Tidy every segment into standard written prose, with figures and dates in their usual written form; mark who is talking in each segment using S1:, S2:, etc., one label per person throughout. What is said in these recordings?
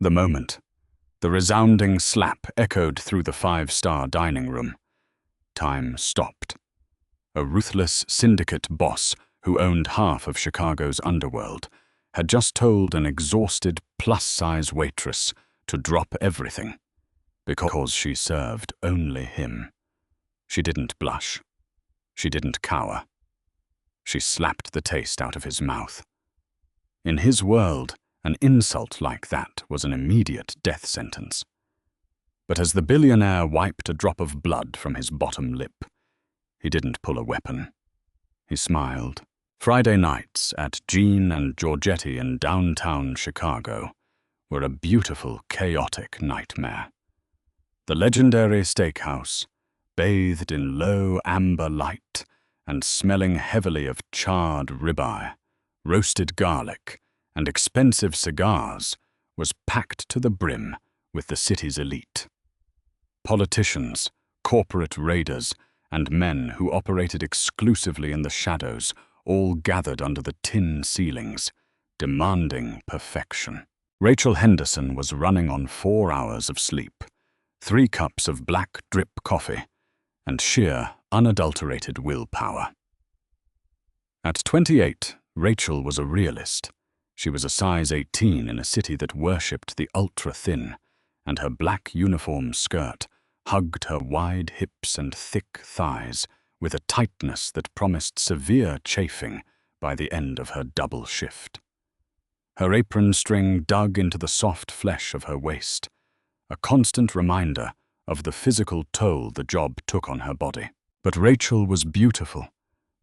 S1: The moment, the resounding slap echoed through the five-star dining room. Time stopped. A ruthless syndicate boss who owned half of Chicago's underworld had just told an exhausted plus-size waitress to drop everything because she served only him. She didn't blush. She didn't cower. She slapped the taste out of his mouth. In his world, an insult like that was an immediate death sentence. But as the billionaire wiped a drop of blood from his bottom lip, he didn't pull a weapon. He smiled. Friday nights at Jean and Giorgetti in downtown Chicago were a beautiful, chaotic nightmare. The legendary steakhouse, bathed in low amber light and smelling heavily of charred ribeye, roasted garlic, and expensive cigars, was packed to the brim with the city's elite. Politicians, corporate raiders, and men who operated exclusively in the shadows all gathered under the tin ceilings, demanding perfection. Rachel Henderson was running on 4 hours of sleep, 3 cups of black drip coffee, and sheer, unadulterated willpower. At 28, Rachel was a realist. She was a size 18 in a city that worshipped the ultra-thin, and her black uniform skirt hugged her wide hips and thick thighs with a tightness that promised severe chafing by the end of her double shift. Her apron string dug into the soft flesh of her waist, a constant reminder of the physical toll the job took on her body. But Rachel was beautiful,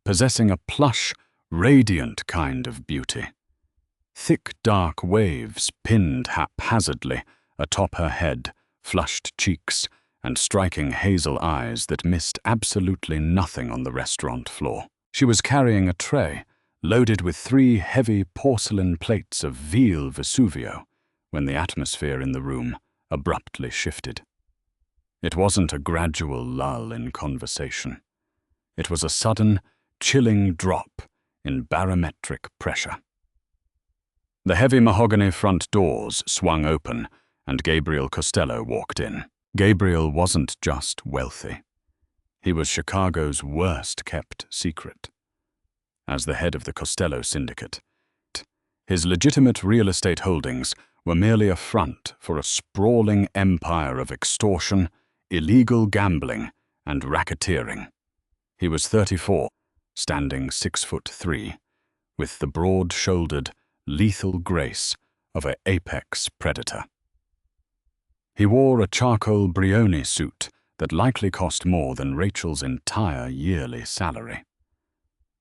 S1: possessing a plush, radiant kind of beauty. Thick, dark waves pinned haphazardly atop her head, flushed cheeks, and striking hazel eyes that missed absolutely nothing on the restaurant floor. She was carrying a tray loaded with 3 heavy porcelain plates of veal Vesuvio when the atmosphere in the room abruptly shifted. It wasn't a gradual lull in conversation. It was a sudden, chilling drop in barometric pressure. The heavy mahogany front doors swung open, and Gabriel Costello walked in. Gabriel wasn't just wealthy. He was Chicago's worst-kept secret. As the head of the Costello syndicate, his legitimate real estate holdings were merely a front for a sprawling empire of extortion, illegal gambling, and racketeering. He was 34, standing 6'3", with the broad-shouldered, lethal grace of an apex predator. He wore a charcoal Brioni suit that likely cost more than Rachel's entire yearly salary.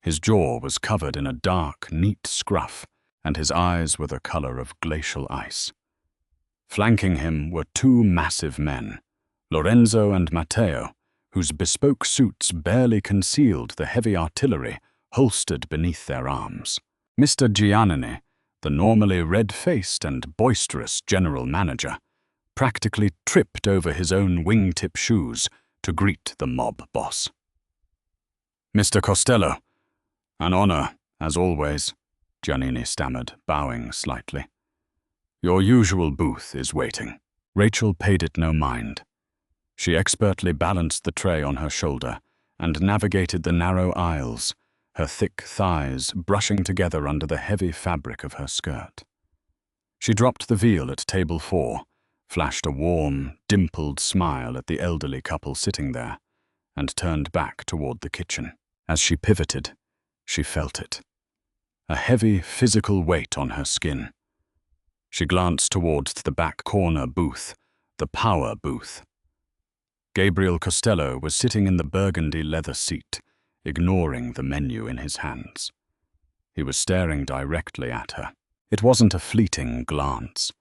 S1: His jaw was covered in a dark, neat scruff, and his eyes were the color of glacial ice. Flanking him were 2 massive men, Lorenzo and Matteo, whose bespoke suits barely concealed the heavy artillery holstered beneath their arms. Mr. Giannini, the normally red-faced and boisterous general manager, practically tripped over his own wingtip shoes to greet the mob boss. "Mr. Costello, an honor, as always," Giannini stammered, bowing slightly. "Your usual booth is waiting." Rachel paid it no mind. She expertly balanced the tray on her shoulder and navigated the narrow aisles, her thick thighs brushing together under the heavy fabric of her skirt. She dropped the veal at table 4, flashed a warm, dimpled smile at the elderly couple sitting there, and turned back toward the kitchen. As she pivoted, she felt it. A heavy physical weight on her skin. She glanced towards the back corner booth, the power booth. Gabriel Costello was sitting in the burgundy leather seat, ignoring the menu in his hands. He was staring directly at her. It wasn't a fleeting glance.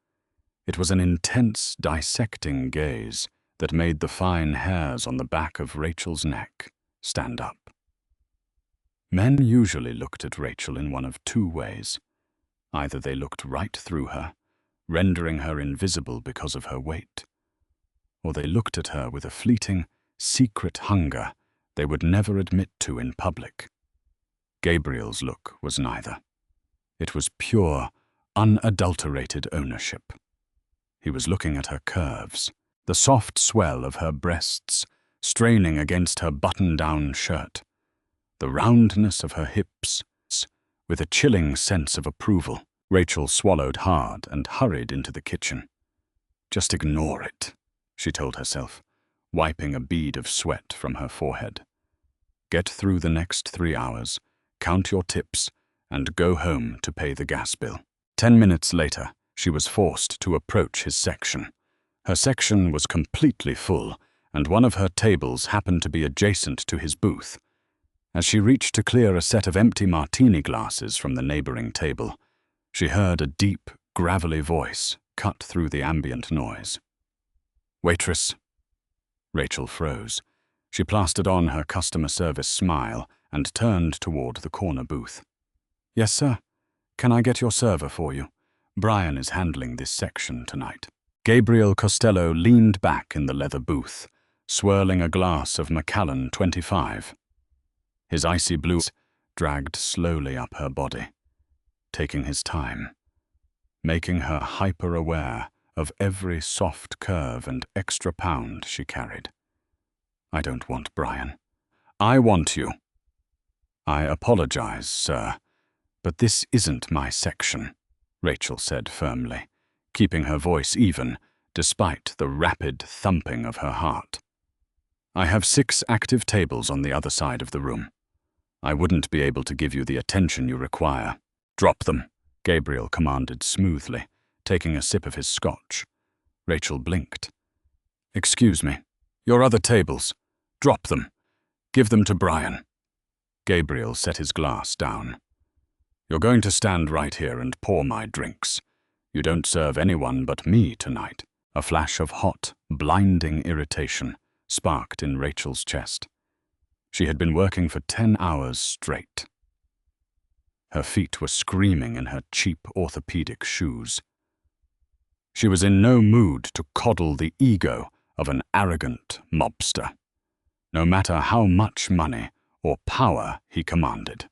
S1: It was an intense, dissecting gaze that made the fine hairs on the back of Rachel's neck stand up. Men usually looked at Rachel in one of 2 ways. Either they looked right through her, rendering her invisible because of her weight, or they looked at her with a fleeting, secret hunger they would never admit to in public. Gabriel's look was neither. It was pure, unadulterated ownership. He was looking at her curves, the soft swell of her breasts straining against her button-down shirt, the roundness of her hips. With a chilling sense of approval, Rachel swallowed hard and hurried into the kitchen. Just ignore it, she told herself, wiping a bead of sweat from her forehead. Get through the next 3 hours, count your tips, and go home to pay the gas bill. 10 minutes later, she was forced to approach his section. Her section was completely full, and one of her tables happened to be adjacent to his booth. As she reached to clear a set of empty martini glasses from the neighboring table, she heard a deep, gravelly voice cut through the ambient noise. "Waitress." Rachel froze. She plastered on her customer service smile and turned toward the corner booth. "Yes, sir. Can I get your server for you? Brian is handling this section tonight." Gabriel Costello leaned back in the leather booth, swirling a glass of Macallan 25. His icy blue dragged slowly up her body, taking his time, making her hyper-aware of every soft curve and extra pound she carried. "I don't want Brian. I want you." "I apologize, sir, but this isn't my section," Rachel said firmly, keeping her voice even despite the rapid thumping of her heart. "I have 6 active tables on the other side of the room. I wouldn't be able to give you the attention you require." "Drop them," Gabriel commanded smoothly, taking a sip of his scotch. Rachel blinked. "Excuse me. Your other tables. Drop them. Give them to Brian." Gabriel set his glass down. "You're going to stand right here and pour my drinks. You don't serve anyone but me tonight." A flash of hot, blinding irritation sparked in Rachel's chest. She had been working for 10 hours straight. Her feet were screaming in her cheap orthopedic shoes. She was in no mood to coddle the ego of an arrogant mobster, no matter how much money or power he commanded.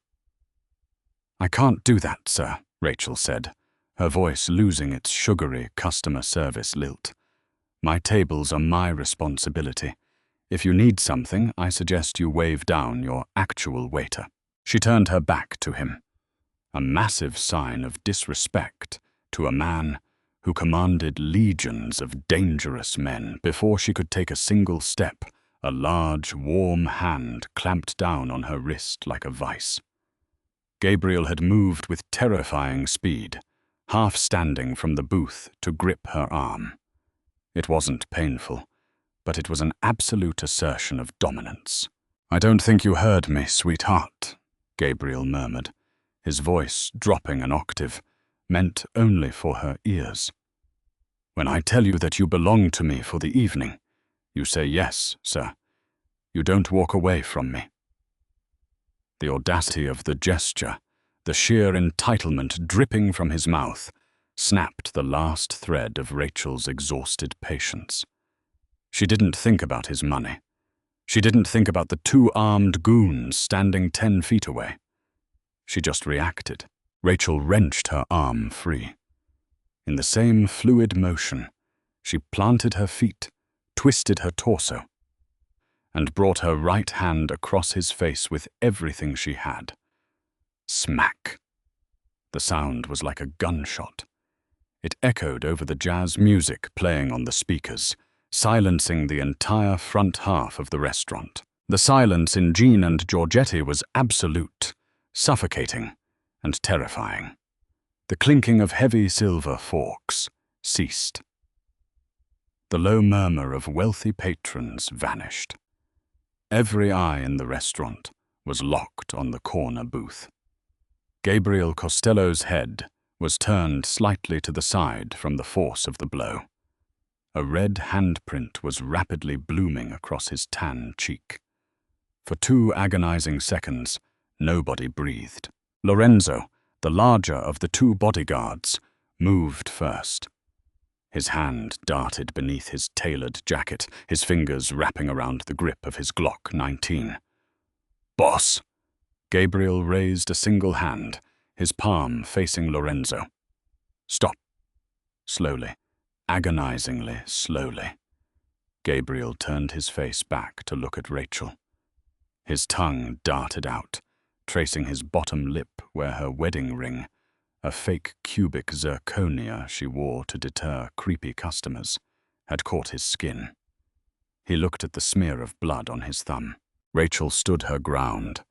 S1: "I can't do that, sir," Rachel said, her voice losing its sugary customer service lilt. "My tables are my responsibility. If you need something, I suggest you wave down your actual waiter." She turned her back to him, a massive sign of disrespect to a man who commanded legions of dangerous men. Before she could take a single step, a large, warm hand clamped down on her wrist like a vice. Gabriel had moved with terrifying speed, half standing from the booth to grip her arm. It wasn't painful, but it was an absolute assertion of dominance. "I don't think you heard me, sweetheart," Gabriel murmured, his voice dropping an octave, meant only for her ears. "When I tell you that you belong to me for the evening, you say yes, sir. You don't walk away from me." The audacity of the gesture, the sheer entitlement dripping from his mouth, snapped the last thread of Rachel's exhausted patience. She didn't think about his money. She didn't think about the 2 armed goons standing 10 feet away. She just reacted. Rachel wrenched her arm free. In the same fluid motion, she planted her feet, twisted her torso, and brought her right hand across his face with everything she had. Smack! The sound was like a gunshot. It echoed over the jazz music playing on the speakers, silencing the entire front half of the restaurant. The silence in Jean and Giorgetti was absolute, suffocating, and terrifying. The clinking of heavy silver forks ceased. The low murmur of wealthy patrons vanished. Every eye in the restaurant was locked on the corner booth. Gabriel Costello's head was turned slightly to the side from the force of the blow. A red handprint was rapidly blooming across his tan cheek. For 2 agonizing seconds, nobody breathed. Lorenzo, the larger of the 2 bodyguards, moved first. His hand darted beneath his tailored jacket, his fingers wrapping around the grip of his Glock 19. "Boss!" Gabriel raised a single hand, his palm facing Lorenzo. "Stop." Slowly, agonizingly slowly. Gabriel turned his face back to look at Rachel. His tongue darted out, tracing his bottom lip where her wedding ring, a fake cubic zirconia she wore to deter creepy customers, had caught his skin. He looked at the smear of blood on his thumb. Rachel stood her ground,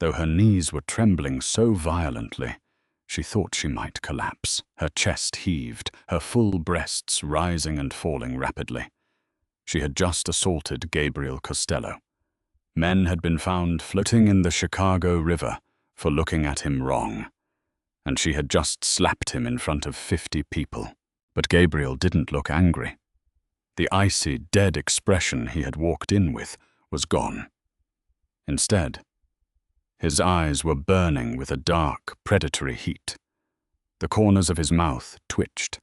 S1: though her knees were trembling so violently she thought she might collapse. Her chest heaved, her full breasts rising and falling rapidly. She had just assaulted Gabriel Costello. Men had been found floating in the Chicago River for looking at him wrong, and she had just slapped him in front of 50 people. But Gabriel didn't look angry. The icy, dead expression he had walked in with was gone. Instead, his eyes were burning with a dark, predatory heat. The corners of his mouth twitched,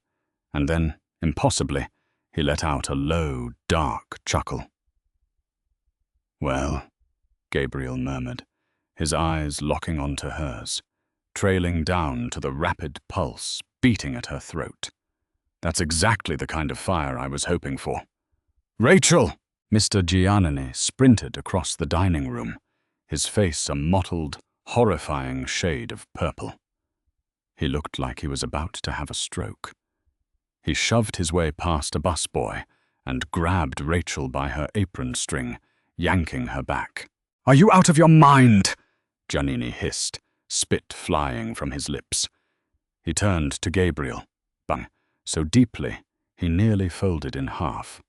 S1: and then, impossibly, he let out a low, dark chuckle. "Well," Gabriel murmured, his eyes locking onto hers, trailing down to the rapid pulse beating at her throat. "That's exactly the kind of fire I was hoping for." "Rachel!" Mr. Giannini sprinted across the dining room, his face a mottled, horrifying shade of purple. He looked like he was about to have a stroke. He shoved his way past a busboy and grabbed Rachel by her apron string, yanking her back. "Are you out of your mind?" Giannini hissed, spit flying from his lips. He turned to Gabriel, bang, so deeply he nearly folded in half.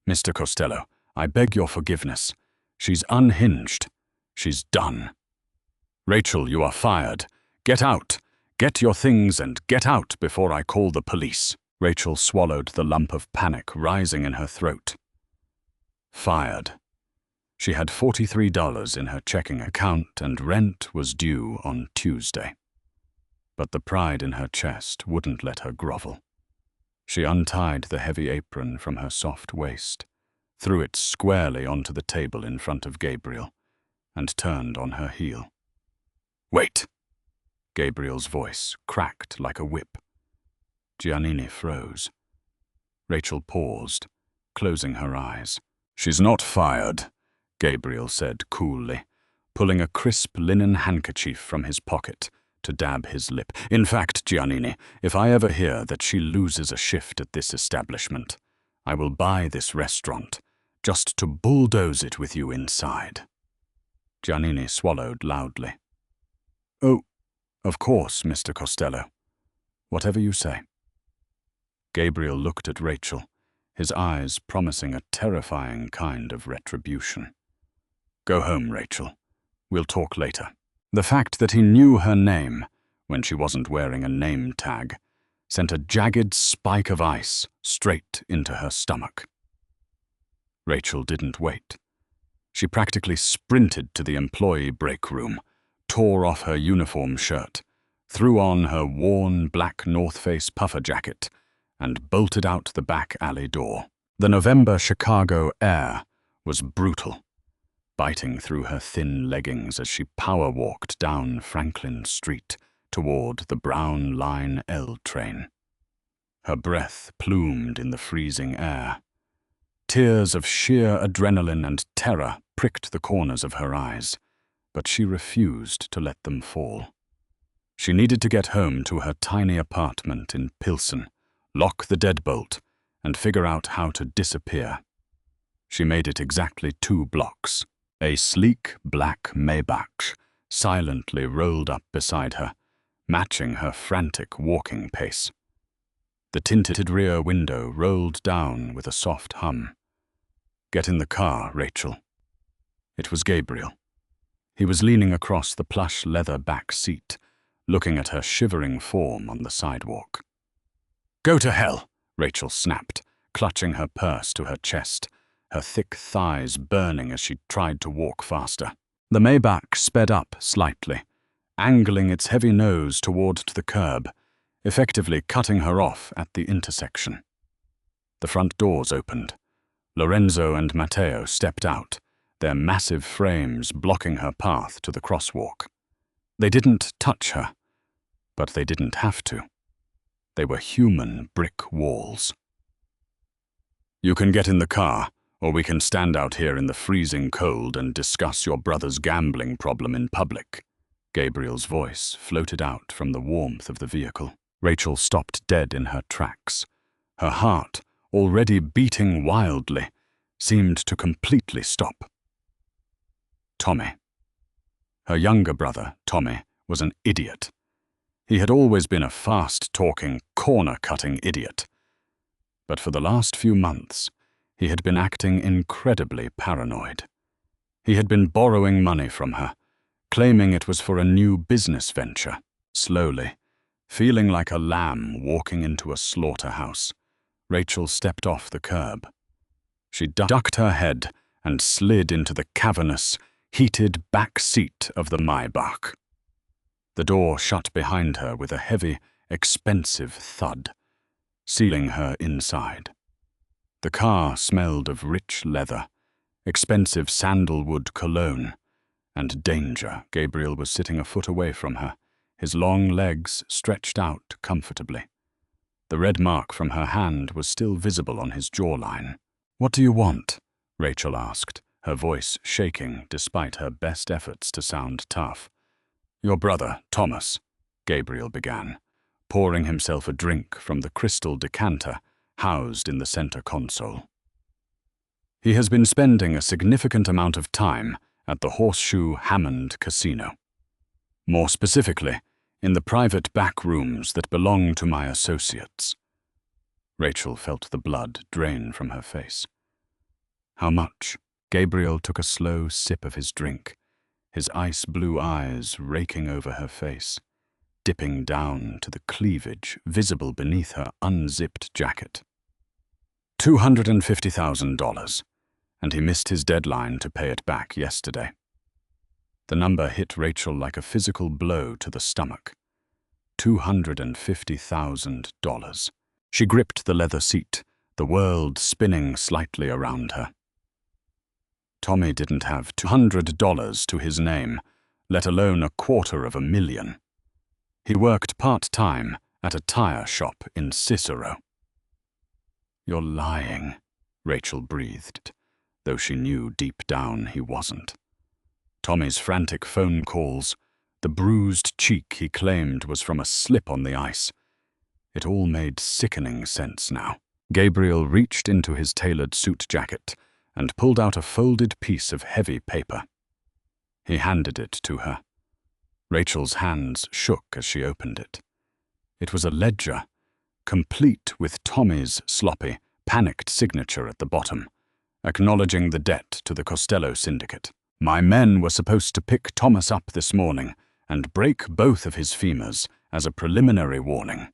S1: "Mr. Costello, I beg your forgiveness. She's unhinged. She's done. Rachel, you are fired. Get out. Get your things and get out before I call the police." Rachel swallowed the lump of panic rising in her throat. Fired. She had $43 in her checking account and rent was due on Tuesday. But the pride in her chest wouldn't let her grovel. She untied the heavy apron from her soft waist, threw it squarely onto the table in front of Gabriel, and turned on her heel. "Wait!" Gabriel's voice cracked like a whip. Giannini froze. Rachel paused, closing her eyes. "She's not fired," Gabriel said coolly, pulling a crisp linen handkerchief from his pocket to dab his lip. "In fact, Giannini, if I ever hear that she loses a shift at this establishment, I will buy this restaurant, just to bulldoze it with you inside." Giannini swallowed loudly. "Oh, of course, Mr. Costello. Whatever you say." Gabriel looked at Rachel, his eyes promising a terrifying kind of retribution. "Go home, Rachel. We'll talk later." The fact that he knew her name, when she wasn't wearing a name tag, sent a jagged spike of ice straight into her stomach. Rachel didn't wait. She practically sprinted to the employee break room, tore off her uniform shirt, threw on her worn black North Face puffer jacket, and bolted out the back alley door. The November Chicago air was brutal, biting through her thin leggings as she power-walked down Franklin Street toward the Brown Line L train. Her breath plumed in the freezing air. Tears of sheer adrenaline and terror pricked the corners of her eyes, but she refused to let them fall. She needed to get home to her tiny apartment in Pilsen, lock the deadbolt, and figure out how to disappear. She made it exactly 2 blocks. A sleek black Maybach silently rolled up beside her, matching her frantic walking pace. The tinted rear window rolled down with a soft hum. "Get in the car, Rachel." It was Gabriel. He was leaning across the plush leather back seat, looking at her shivering form on the sidewalk. "Go to hell," Rachel snapped, clutching her purse to her chest, her thick thighs burning as she tried to walk faster. The Maybach sped up slightly, angling its heavy nose toward the curb, effectively cutting her off at the intersection. The front doors opened. Lorenzo and Matteo stepped out, their massive frames blocking her path to the crosswalk. They didn't touch her, but they didn't have to. They were human brick walls. You can get in the car, or we can stand out here in the freezing cold and discuss your brother's gambling problem in public. Gabriel's voice floated out from the warmth of the vehicle. Rachel stopped dead in her tracks. Her heart, already beating wildly, seemed to completely stop. Tommy. Her younger brother, Tommy, was an idiot. He had always been a fast-talking, corner-cutting idiot. But for the last few months, he had been acting incredibly paranoid. He had been borrowing money from her, claiming it was for a new business venture. Slowly, feeling like a lamb walking into a slaughterhouse, Rachel stepped off the curb. She ducked her head and slid into the cavernous, heated back seat of the Maybach. The door shut behind her with a heavy, expensive thud, sealing her inside. The car smelled of rich leather, expensive sandalwood cologne, and danger. Gabriel was sitting a foot away from her, his long legs stretched out comfortably. The red mark from her hand was still visible on his jawline. "What do you want?" Rachel asked, her voice shaking despite her best efforts to sound tough. "Your brother, Thomas," Gabriel began, pouring himself a drink from the crystal decanter housed in the center console. "He has been spending a significant amount of time at the Horseshoe Hammond Casino. More specifically, in the private back rooms that belong to my associates." Rachel felt the blood drain from her face. "How much?" Gabriel took a slow sip of his drink, his ice-blue eyes raking over her face, dipping down to the cleavage visible beneath her unzipped jacket. $250,000, and he missed his deadline to pay it back yesterday. The number hit Rachel like a physical blow to the stomach. $250,000. She gripped the leather seat, the world spinning slightly around her. Tommy didn't have $200 to his name, let alone $250,000. He worked part-time at a tire shop in Cicero. "You're lying," Rachel breathed, though she knew deep down he wasn't. Tommy's frantic phone calls, the bruised cheek he claimed was from a slip on the ice. It all made sickening sense now. Gabriel reached into his tailored suit jacket and pulled out a folded piece of heavy paper. He handed it to her. Rachel's hands shook as she opened it. It was a ledger, complete with Tommy's sloppy, panicked signature at the bottom, acknowledging the debt to the Costello syndicate. "My men were supposed to pick Thomas up this morning and break both of his femurs as a preliminary warning,"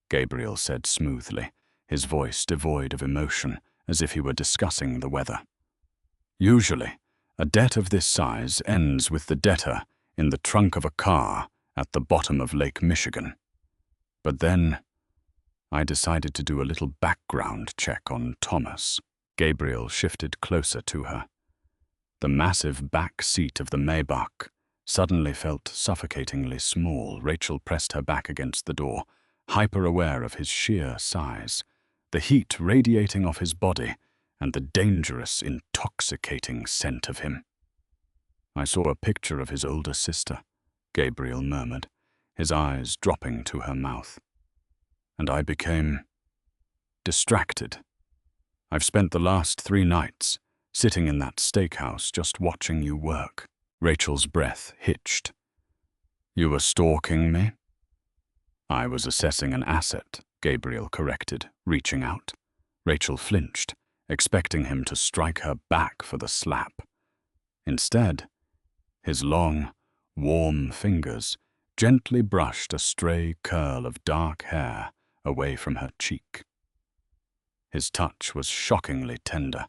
S1: Gabriel said smoothly, his voice devoid of emotion, as if he were discussing the weather. "Usually, a debt of this size ends with the debtor in the trunk of a car at the bottom of Lake Michigan. But then, I decided to do a little background check on Thomas." Gabriel shifted closer to her. The massive back seat of the Maybach suddenly felt suffocatingly small. Rachel pressed her back against the door, hyper-aware of his sheer size, the heat radiating off his body, and the dangerous, intoxicating scent of him. "I saw a picture of his older sister," Gabriel murmured, his eyes dropping to her mouth. "And I became distracted. I've spent the last 3 nights sitting in that steakhouse just watching you work." Rachel's breath hitched. "You were stalking me?" "I was assessing an asset," Gabriel corrected, reaching out. Rachel flinched, expecting him to strike her back for the slap. Instead, his long, warm fingers gently brushed a stray curl of dark hair away from her cheek. His touch was shockingly tender,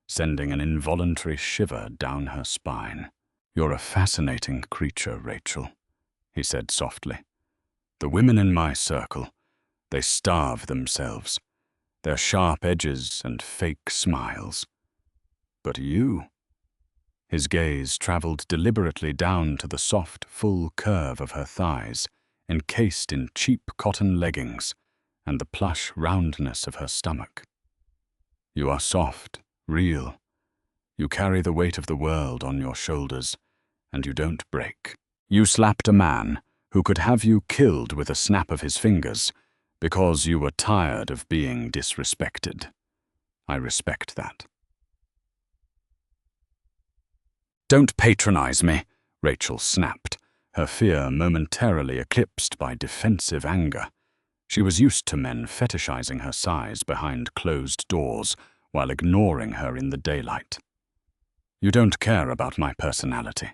S1: sending an involuntary shiver down her spine. "You're a fascinating creature, Rachel," he said softly. "The women in my circle, they starve themselves, their sharp edges and fake smiles. But you..." His gaze traveled deliberately down to the soft, full curve of her thighs, encased in cheap cotton leggings, and the plush roundness of her stomach. You are soft, real. You carry the weight of the world on your shoulders, and you don't break. You slapped a man who could have you killed with a snap of his fingers because you were tired of being disrespected. I respect that. Don't patronize me, Rachel snapped, her fear momentarily eclipsed by defensive anger. She was used to men fetishizing her size behind closed doors while ignoring her in the daylight. You don't care about my personality.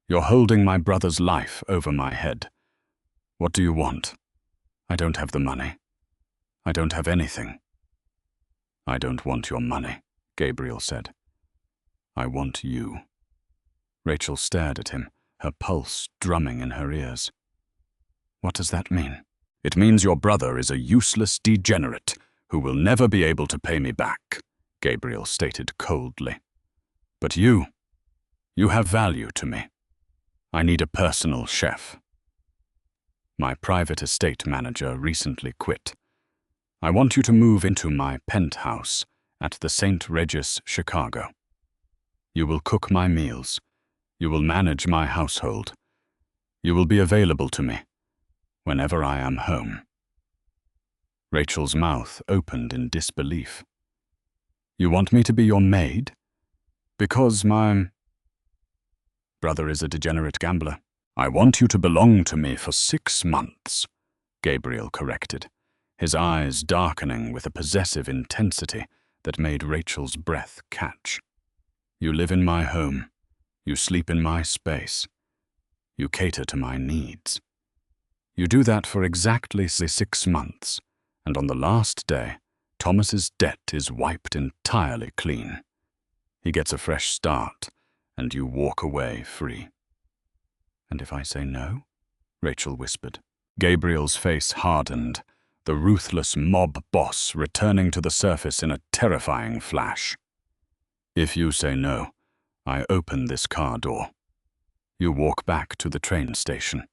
S1: You're holding my brother's life over my head. What do you want? I don't have the money. I don't have anything. I don't want your money, Gabriel said. I want you. Rachel stared at him, her pulse drumming in her ears. What does that mean? It means your brother is a useless degenerate who will never be able to pay me back, Gabriel stated coldly. But you have value to me. I need a personal chef. My private estate manager recently quit. I want you to move into my penthouse at the St. Regis, Chicago. You will cook my meals. You will manage my household. You will be available to me whenever I am home. Rachel's mouth opened in disbelief. You want me to be your maid? Because my brother is a degenerate gambler. I want you to belong to me for 6 months, Gabriel corrected, his eyes darkening with a possessive intensity that made Rachel's breath catch. You live in my home. You sleep in my space. You cater to my needs. You do that for exactly 6 months, and on the last day, Thomas's debt is wiped entirely clean. He gets a fresh start, and you walk away free. And if I say no? Rachel whispered. Gabriel's face hardened, the ruthless mob boss returning to the surface in a terrifying flash. If you say no, I open this car door. You walk back to the train station,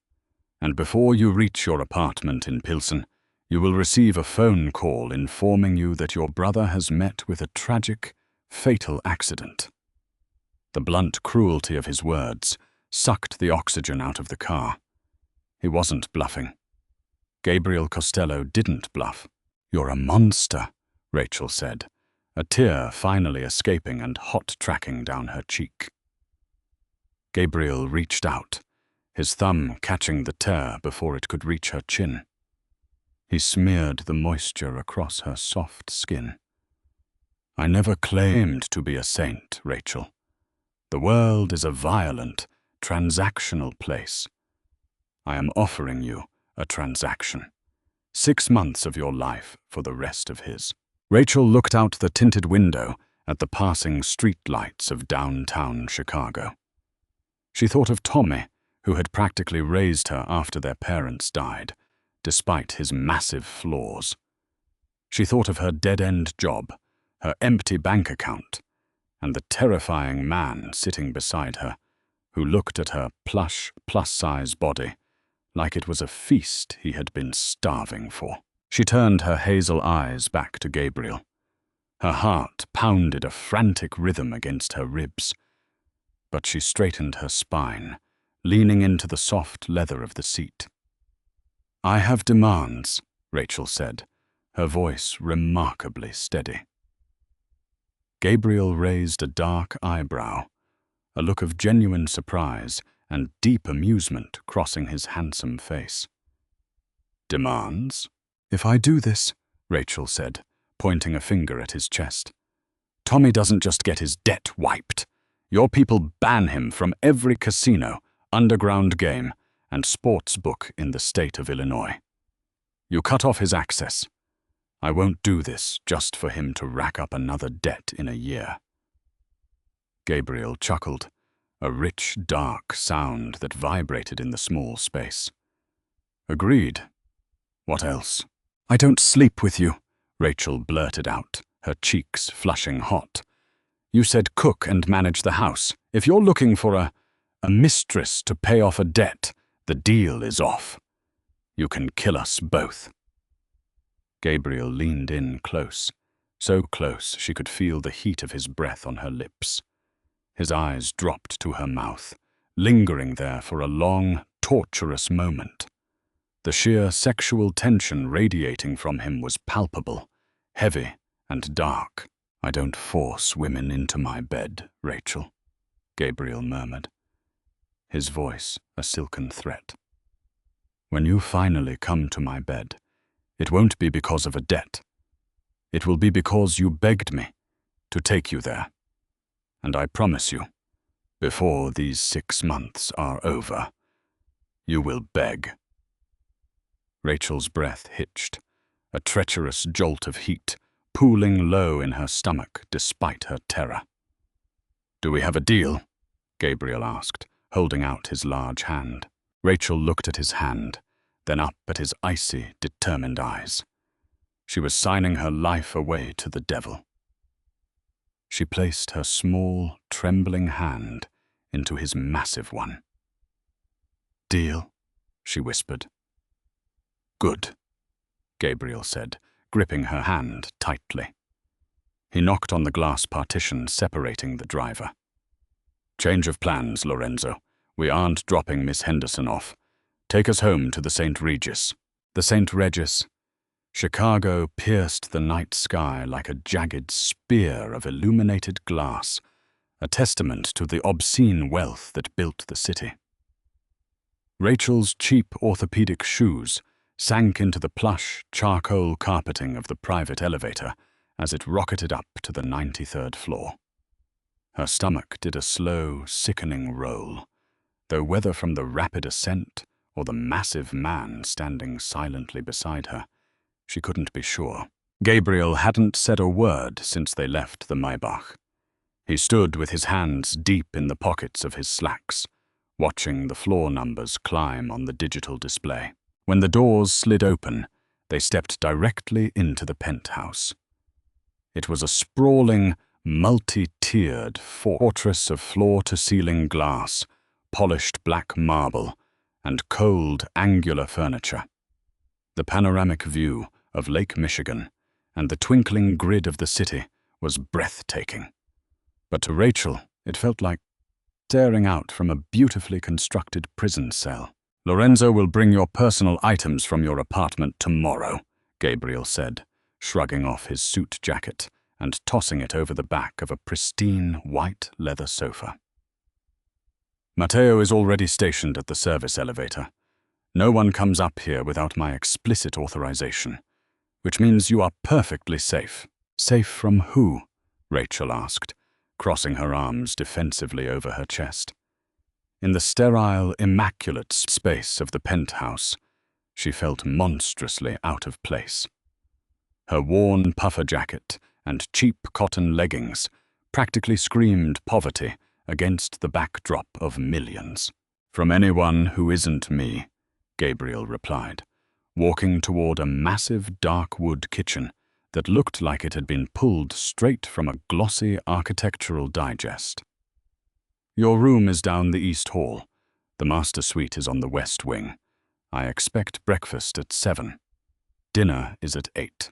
S1: and before you reach your apartment in Pilsen, you will receive a phone call informing you that your brother has met with a tragic, fatal accident. The blunt cruelty of his words sucked the oxygen out of the car. He wasn't bluffing. Gabriel Costello didn't bluff. You're a monster, Rachel said, a tear finally escaping and hot-tracking down her cheek. Gabriel reached out, his thumb catching the tear before it could reach her chin. He smeared the moisture across her soft skin. I never claimed to be a saint, Rachel. The world is a violent, transactional place. I am offering you a transaction. 6 months of your life for the rest of his. Rachel looked out the tinted window at the passing streetlights of downtown Chicago. She thought of Tommy, who had practically raised her after their parents died, despite his massive flaws. She thought of her dead-end job, her empty bank account, and the terrifying man sitting beside her, who looked at her plush, plus-size body like it was a feast he had been starving for. She turned her hazel eyes back to Gabriel. Her heart pounded a frantic rhythm against her ribs, but she straightened her spine, leaning into the soft leather of the seat. I have demands, Rachel said, her voice remarkably steady. Gabriel raised a dark eyebrow, a look of genuine surprise and deep amusement crossing his handsome face. Demands? If I do this, Rachel said, pointing a finger at his chest, Tommy doesn't just get his debt wiped. Your people ban him from every casino, underground game, and sports book in the state of Illinois. You cut off his access. I won't do this just for him to rack up another debt in a year. Gabriel chuckled, a rich, dark sound that vibrated in the small space. Agreed. What else? I don't sleep with you, Rachel blurted out, her cheeks flushing hot. You said cook and manage the house. If you're looking for a mistress to pay off a debt, the deal is off. You can kill us both. Gabriel leaned in close, so close she could feel the heat of his breath on her lips. His eyes dropped to her mouth, lingering there for a long, torturous moment. The sheer sexual tension radiating from him was palpable, heavy and dark. "I don't force women into my bed, Rachel," Gabriel murmured, his voice a silken threat. "When you finally come to my bed, it won't be because of a debt. It will be because you begged me to take you there. And I promise you, before these 6 months are over, you will beg." Rachel's breath hitched, a treacherous jolt of heat pooling low in her stomach despite her terror. "Do we have a deal?" Gabriel asked, holding out his large hand. Rachel looked at his hand, then up at his icy, determined eyes. She was signing her life away to the devil. She placed her small, trembling hand into his massive one. "Deal?" she whispered. "Good," Gabriel said, gripping her hand tightly. He knocked on the glass partition separating the driver. "Change of plans, Lorenzo. We aren't dropping Miss Henderson off. Take us home to the St. Regis." The St. Regis. Chicago pierced the night sky like a jagged spear of illuminated glass, a testament to the obscene wealth that built the city. Rachel's cheap orthopedic shoes sank into the plush, charcoal carpeting of the private elevator as it rocketed up to the 93rd floor. Her stomach did a slow, sickening roll, though whether from the rapid ascent or the massive man standing silently beside her, she couldn't be sure. Gabriel hadn't said a word since they left the Maybach. He stood with his hands deep in the pockets of his slacks, watching the floor numbers climb on the digital display. When the doors slid open, they stepped directly into the penthouse. It was a sprawling, multi-tiered fortress of floor-to-ceiling glass, polished black marble, and cold, angular furniture. The panoramic view of Lake Michigan and the twinkling grid of the city was breathtaking. But to Rachel, it felt like staring out from a beautifully constructed prison cell. "Lorenzo will bring your personal items from your apartment tomorrow," Gabriel said, shrugging off his suit jacket and tossing it over the back of a pristine white leather sofa. "Matteo is already stationed at the service elevator. No one comes up here without my explicit authorization, which means you are perfectly safe." "Safe from who?" Rachel asked, crossing her arms defensively over her chest. In the sterile, immaculate space of the penthouse, she felt monstrously out of place. Her worn puffer jacket and cheap cotton leggings practically screamed poverty against the backdrop of millions. "From anyone who isn't me," Gabriel replied, walking toward a massive dark wood kitchen that looked like it had been pulled straight from a glossy architectural digest. "Your room is down the East Hall. The master suite is on the West Wing. I expect breakfast at 7. Dinner is at 8.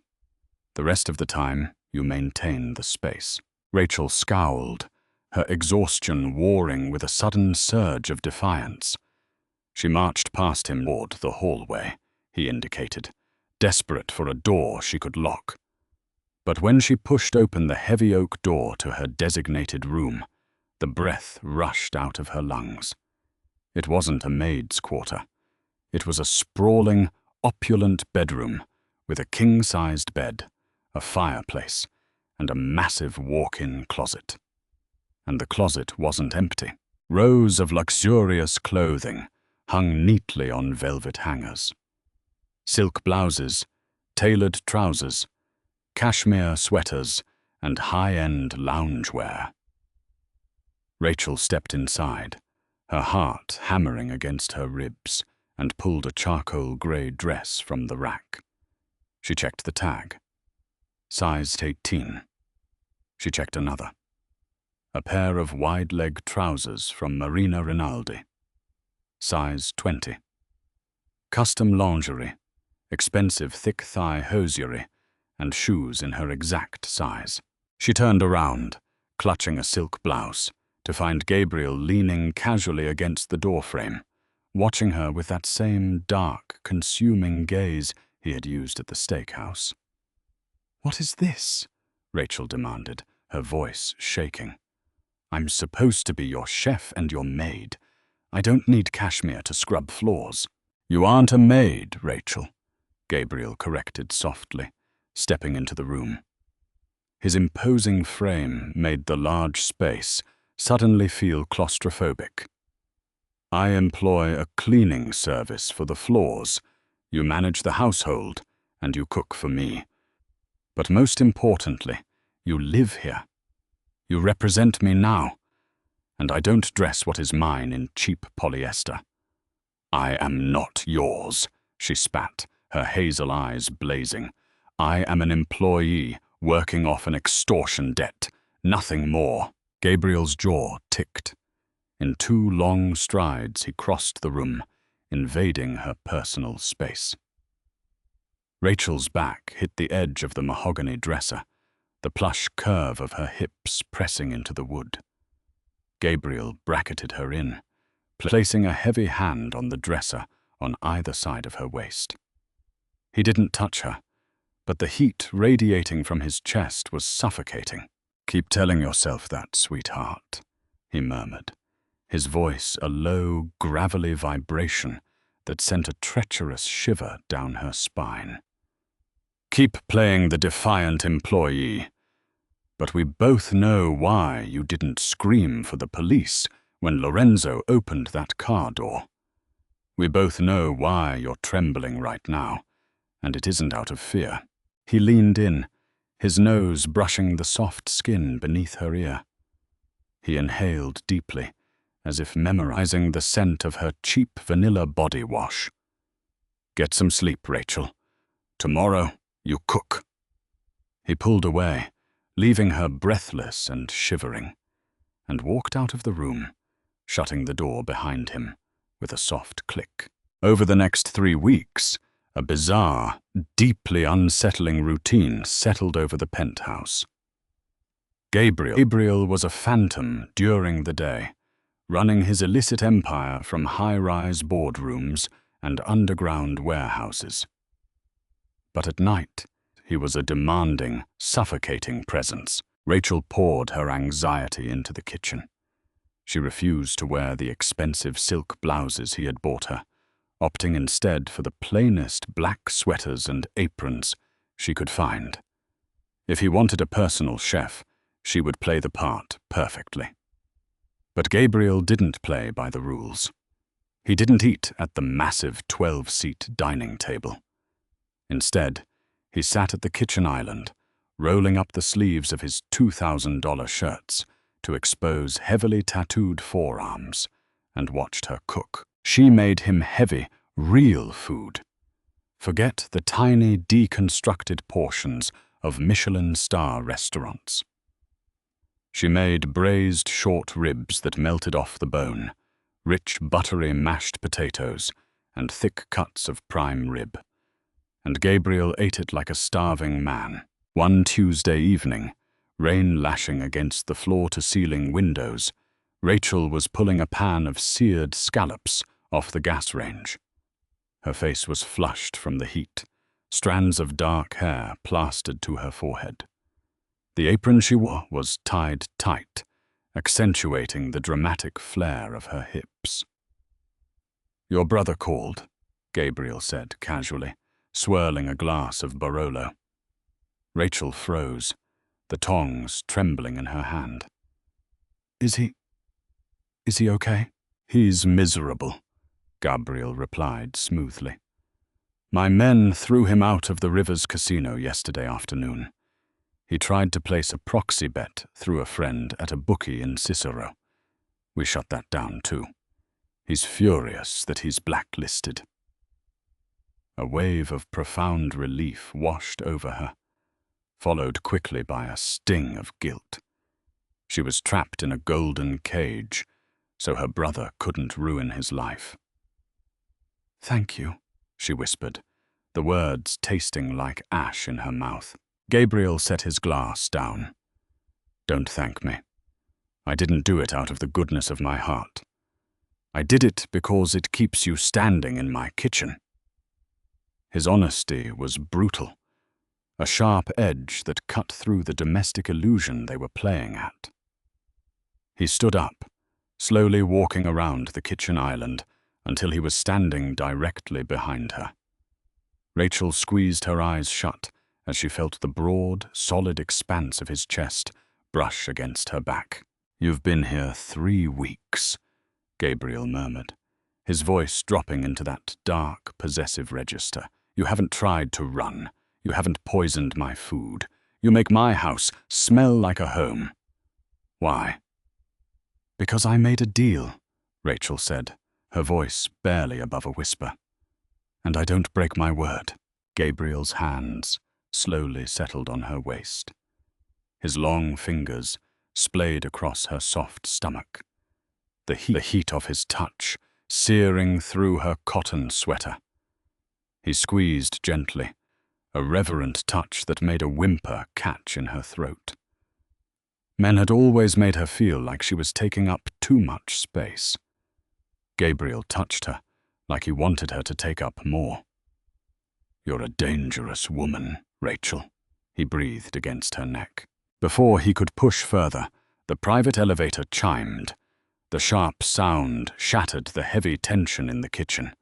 S1: The rest of the time, you maintain the space." Rachel scowled, her exhaustion warring with a sudden surge of defiance. She marched past him toward the hallway, he indicated, desperate for a door she could lock. But when she pushed open the heavy oak door to her designated room, the breath rushed out of her lungs. It wasn't a maid's quarter. It was a sprawling, opulent bedroom with a king-sized bed, a fireplace, and a massive walk-in closet. And the closet wasn't empty. Rows of luxurious clothing hung neatly on velvet hangers. Silk blouses, tailored trousers, cashmere sweaters, and high-end loungewear. Rachel stepped inside, her heart hammering against her ribs, and pulled a charcoal grey dress from the rack. She checked the tag. Size 18. She checked another. A pair of wide-leg trousers from Marina Rinaldi. Size 20. Custom lingerie, expensive thick-thigh hosiery, and shoes in her exact size. She turned around, clutching a silk blouse, to find Gabriel leaning casually against the doorframe, watching her with that same dark, consuming gaze he had used at the steakhouse. "What is this?" Rachel demanded, her voice shaking. "I'm supposed to be your chef and your maid. I don't need cashmere to scrub floors." "You aren't a maid, Rachel," Gabriel corrected softly, stepping into the room. His imposing frame made the large space suddenly feel claustrophobic. "I employ a cleaning service for the floors. You manage the household, and you cook for me. But most importantly, you live here. You represent me now, and I don't dress what is mine in cheap polyester." "I am not yours," she spat, her hazel eyes blazing. "I am an employee working off an extortion debt, nothing more." Gabriel's jaw ticked. In 2 long strides he crossed the room, invading her personal space. Rachel's back hit the edge of the mahogany dresser, the plush curve of her hips pressing into the wood. Gabriel bracketed her in, placing a heavy hand on the dresser on either side of her waist. He didn't touch her, but the heat radiating from his chest was suffocating. "Keep telling yourself that, sweetheart," he murmured, his voice a low, gravelly vibration that sent a treacherous shiver down her spine. "Keep playing the defiant employee. But we both know why you didn't scream for the police when Lorenzo opened that car door. We both know why you're trembling right now, and it isn't out of fear." He leaned in, his nose brushing the soft skin beneath her ear. He inhaled deeply, as if memorizing the scent of her cheap vanilla body wash. "Get some sleep, Rachel. Tomorrow, you cook." He pulled away, leaving her breathless and shivering, and walked out of the room, shutting the door behind him with a soft click. Over the next 3 weeks, a bizarre, deeply unsettling routine settled over the penthouse. Gabriel was a phantom during the day, running his illicit empire from high-rise boardrooms and underground warehouses. But at night, he was a demanding, suffocating presence. Rachel poured her anxiety into the kitchen. She refused to wear the expensive silk blouses he had bought her, opting instead for the plainest black sweaters and aprons she could find. If he wanted a personal chef, she would play the part perfectly. But Gabriel didn't play by the rules. He didn't eat at the massive 12-seat dining table. Instead, he sat at the kitchen island, rolling up the sleeves of his $2,000 shirts to expose heavily tattooed forearms, and watched her cook. She made him heavy, real food. Forget the tiny, deconstructed portions of Michelin star restaurants. She made braised short ribs that melted off the bone, rich, buttery mashed potatoes, and thick cuts of prime rib. And Gabriel ate it like a starving man. One Tuesday evening, rain lashing against the floor-to-ceiling windows, Rachel was pulling a pan of seared scallops off the gas range. Her face was flushed from the heat, strands of dark hair plastered to her forehead. The apron she wore was tied tight, accentuating the dramatic flare of her hips. "Your brother called," Gabriel said casually, swirling a glass of Barolo. Rachel froze, the tongs trembling in her hand. Is he okay?" "He's miserable," Gabriel replied smoothly. "My men threw him out of the Rivers Casino yesterday afternoon. He tried to place a proxy bet through a friend at a bookie in Cicero. We shut that down too. He's furious that he's blacklisted." A wave of profound relief washed over her, followed quickly by a sting of guilt. She was trapped in a golden cage, so her brother couldn't ruin his life. "Thank you," she whispered, the words tasting like ash in her mouth. Gabriel set his glass down. Don't thank me. I didn't do it out of the goodness of my heart. I did it because it keeps you standing in my kitchen. His honesty was brutal, a sharp edge that cut through the domestic illusion they were playing at. He stood up, slowly walking around the kitchen island until he was standing directly behind her. Rachel squeezed her eyes shut as she felt the broad, solid expanse of his chest brush against her back. "You've been here 3 weeks," Gabriel murmured, his voice dropping into that dark, possessive register. "You haven't tried to run. You haven't poisoned my food. You make my house smell like a home." "Why?" "Because I made a deal," Rachel said, her voice barely above a whisper. "And I don't break my word." Gabriel's hands slowly settled on her waist. His long fingers splayed across her soft stomach, the heat of his touch searing through her cotton sweater. He squeezed gently, a reverent touch that made a whimper catch in her throat. Men had always made her feel like she was taking up too much space. Gabriel touched her, like he wanted her to take up more. "You're a dangerous woman, Rachel," he breathed against her neck. Before he could push further, the private elevator chimed. The sharp sound shattered the heavy tension in the kitchen.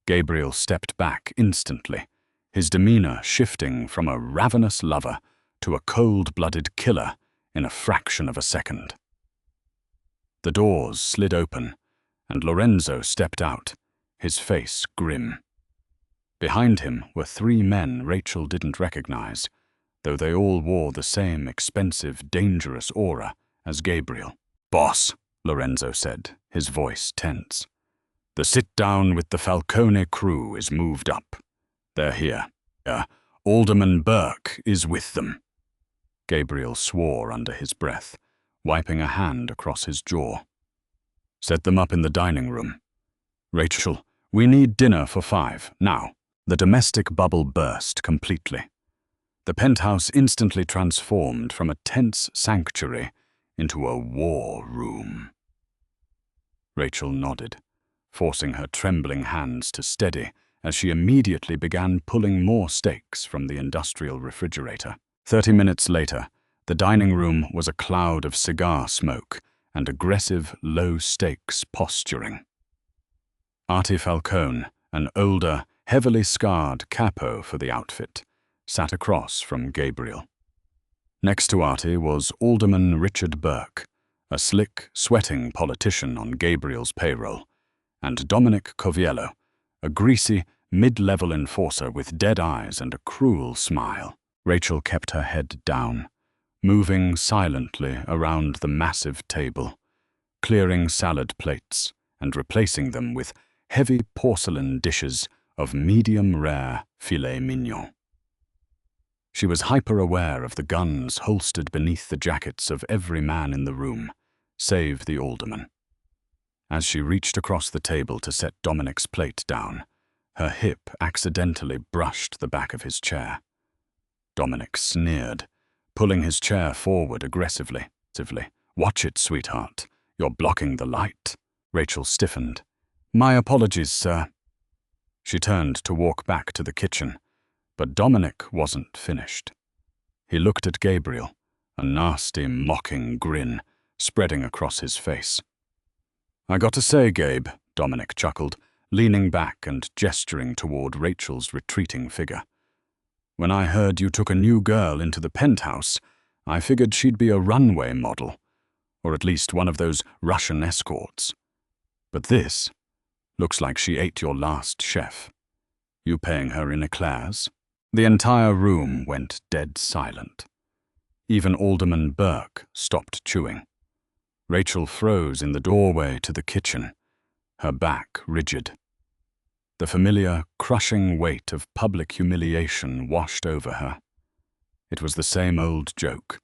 S1: Gabriel stepped back instantly, his demeanor shifting from a ravenous lover to a cold-blooded killer in a fraction of a second. The doors slid open, and Lorenzo stepped out, his face grim. Behind him were 3 men Rachel didn't recognize, though they all wore the same expensive, dangerous aura as Gabriel. "Boss," Lorenzo said, his voice tense. "The sit-down with the Falcone crew is moved up. They're here. Alderman Burke is with them." Gabriel swore under his breath, wiping a hand across his jaw. "Set them up in the dining room. Rachel, we need dinner for 5, now." The domestic bubble burst completely. The penthouse instantly transformed from a tense sanctuary into a war room. Rachel nodded, forcing her trembling hands to steady as she immediately began pulling more steaks from the industrial refrigerator. 30 minutes later, the dining room was a cloud of cigar smoke and aggressive, low-stakes posturing. Artie Falcone, an older, heavily scarred capo for the outfit, sat across from Gabriel. Next to Artie was Alderman Richard Burke, a slick, sweating politician on Gabriel's payroll, and Dominic Coviello, a greasy, mid-level enforcer with dead eyes and a cruel smile. Rachel kept her head down, moving silently around the massive table, clearing salad plates and replacing them with heavy porcelain dishes of medium-rare filet mignon. She was hyper-aware of the guns holstered beneath the jackets of every man in the room, save the alderman. As she reached across the table to set Dominic's plate down, her hip accidentally brushed the back of his chair. Dominic sneered, pulling his chair forward aggressively. "Watch it, sweetheart. You're blocking the light." Rachel stiffened. "My apologies, sir." She turned to walk back to the kitchen, but Dominic wasn't finished. He looked at Gabriel, a nasty, mocking grin spreading across his face. "I got to say, Gabe," Dominic chuckled, leaning back and gesturing toward Rachel's retreating figure. "When I heard you took a new girl into the penthouse, I figured she'd be a runway model, or at least one of those Russian escorts. But this looks like she ate your last chef. You paying her in eclairs?" The entire room went dead silent. Even Alderman Burke stopped chewing. Rachel froze in the doorway to the kitchen, her back rigid. The familiar, crushing weight of public humiliation washed over her. It was the same old joke,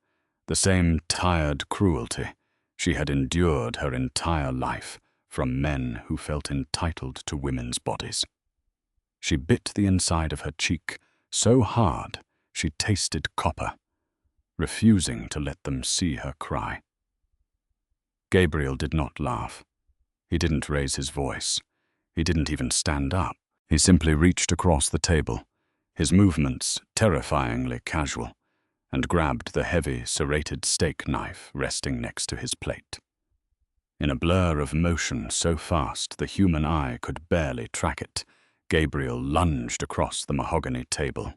S1: the same tired cruelty she had endured her entire life from men who felt entitled to women's bodies. She bit the inside of her cheek so hard She tasted copper, refusing to let them see her cry. Gabriel did not laugh. He didn't raise his voice. He didn't even stand up. He simply reached across the table, his movements terrifyingly casual, and grabbed the heavy, serrated steak knife resting next to his plate. In a blur of motion so fast the human eye could barely track it, Gabriel lunged across the mahogany table.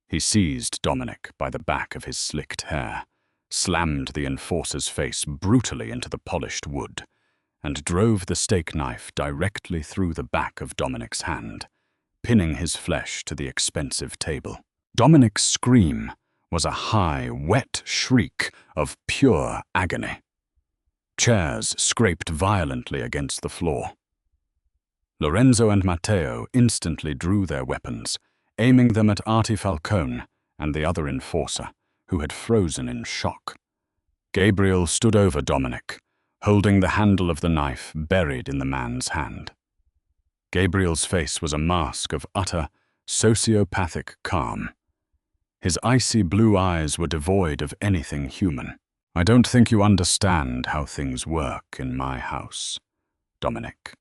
S1: He seized Dominic by the back of his slicked hair, slammed the enforcer's face brutally into the polished wood, and drove the steak knife directly through the back of Dominic's hand, pinning his flesh to the expensive table. Dominic's scream was a high, wet shriek of pure agony. Chairs scraped violently against the floor. Lorenzo and Matteo instantly drew their weapons, aiming them at Artie Falcone and the other enforcer, who had frozen in shock. Gabriel stood over Dominic, holding the handle of the knife buried in the man's hand. Gabriel's face was a mask of utter, sociopathic calm. His icy blue eyes were devoid of anything human. "I don't think you understand how things work in my house, Dominic,"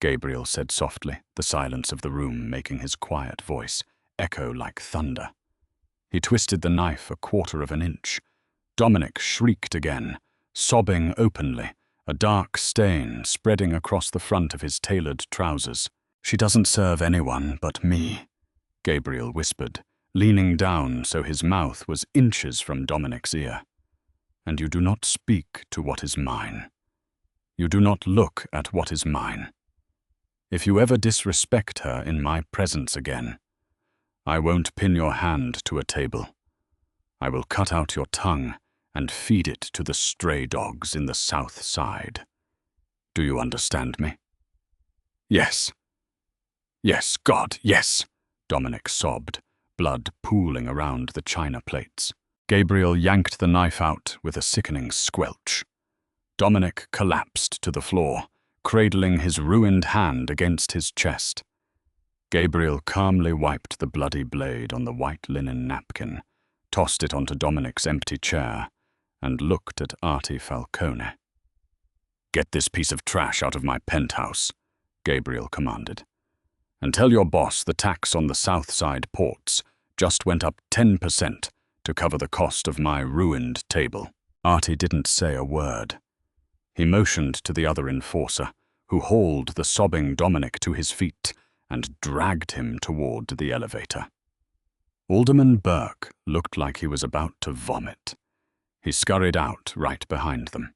S1: Gabriel said softly, the silence of the room making his quiet voice echo like thunder. He twisted the knife a quarter of an inch. Dominic shrieked again, sobbing openly, a dark stain spreading across the front of his tailored trousers. "She doesn't serve anyone but me," Gabriel whispered, leaning down so his mouth was inches from Dominic's ear. "And you do not speak to what is mine. You do not look at what is mine. If you ever disrespect her in my presence again, I won't pin your hand to a table. I will cut out your tongue and feed it to the stray dogs in the South Side. Do you understand me?" "Yes. Yes, God, yes," Dominic sobbed, blood pooling around the china plates. Gabriel yanked the knife out with a sickening squelch. Dominic collapsed to the floor, cradling his ruined hand against his chest. Gabriel calmly wiped the bloody blade on the white linen napkin, tossed it onto Dominic's empty chair, and looked at Artie Falcone. "Get this piece of trash out of my penthouse," Gabriel commanded. "And tell your boss the tax on the South Side ports just went up 10% to cover the cost of my ruined table." Artie didn't say a word. He motioned to the other enforcer, who hauled the sobbing Dominic to his feet and dragged him toward the elevator. Alderman Burke looked like he was about to vomit. He scurried out right behind them.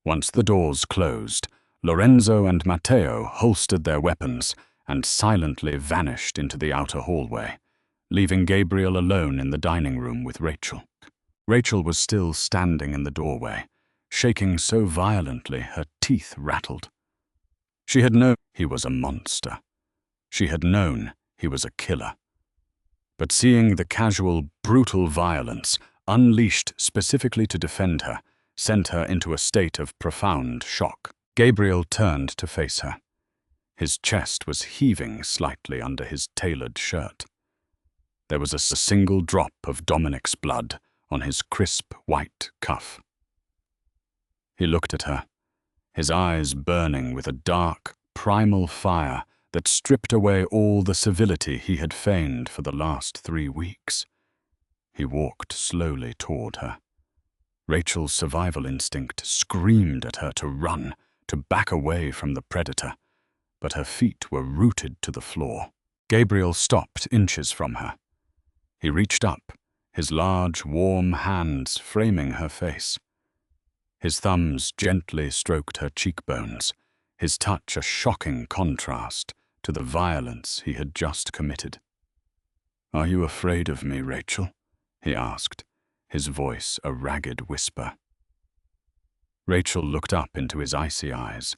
S1: Once the doors closed, Lorenzo and Matteo holstered their weapons and silently vanished into the outer hallway, leaving Gabriel alone in the dining room with Rachel. Rachel was still standing in the doorway, shaking so violently her teeth rattled. She had known he was a monster. She had known he was a killer. But seeing the casual, brutal violence unleashed specifically to defend her sent her into a state of profound shock. Gabriel turned to face her. His chest was heaving slightly under his tailored shirt. There was a single drop of Dominic's blood on his crisp white cuff. He looked at her, his eyes burning with a dark, primal fire that stripped away all the civility he had feigned for the last 3 weeks. He walked slowly toward her. Rachel's survival instinct screamed at her to run, to back away from the predator, but her feet were rooted to the floor. Gabriel stopped inches from her. He reached up, his large, warm hands framing her face. His thumbs gently stroked her cheekbones, his touch a shocking contrast to the violence he had just committed. "Are you afraid of me, Rachel?" he asked, his voice a ragged whisper. Rachel looked up into his icy eyes.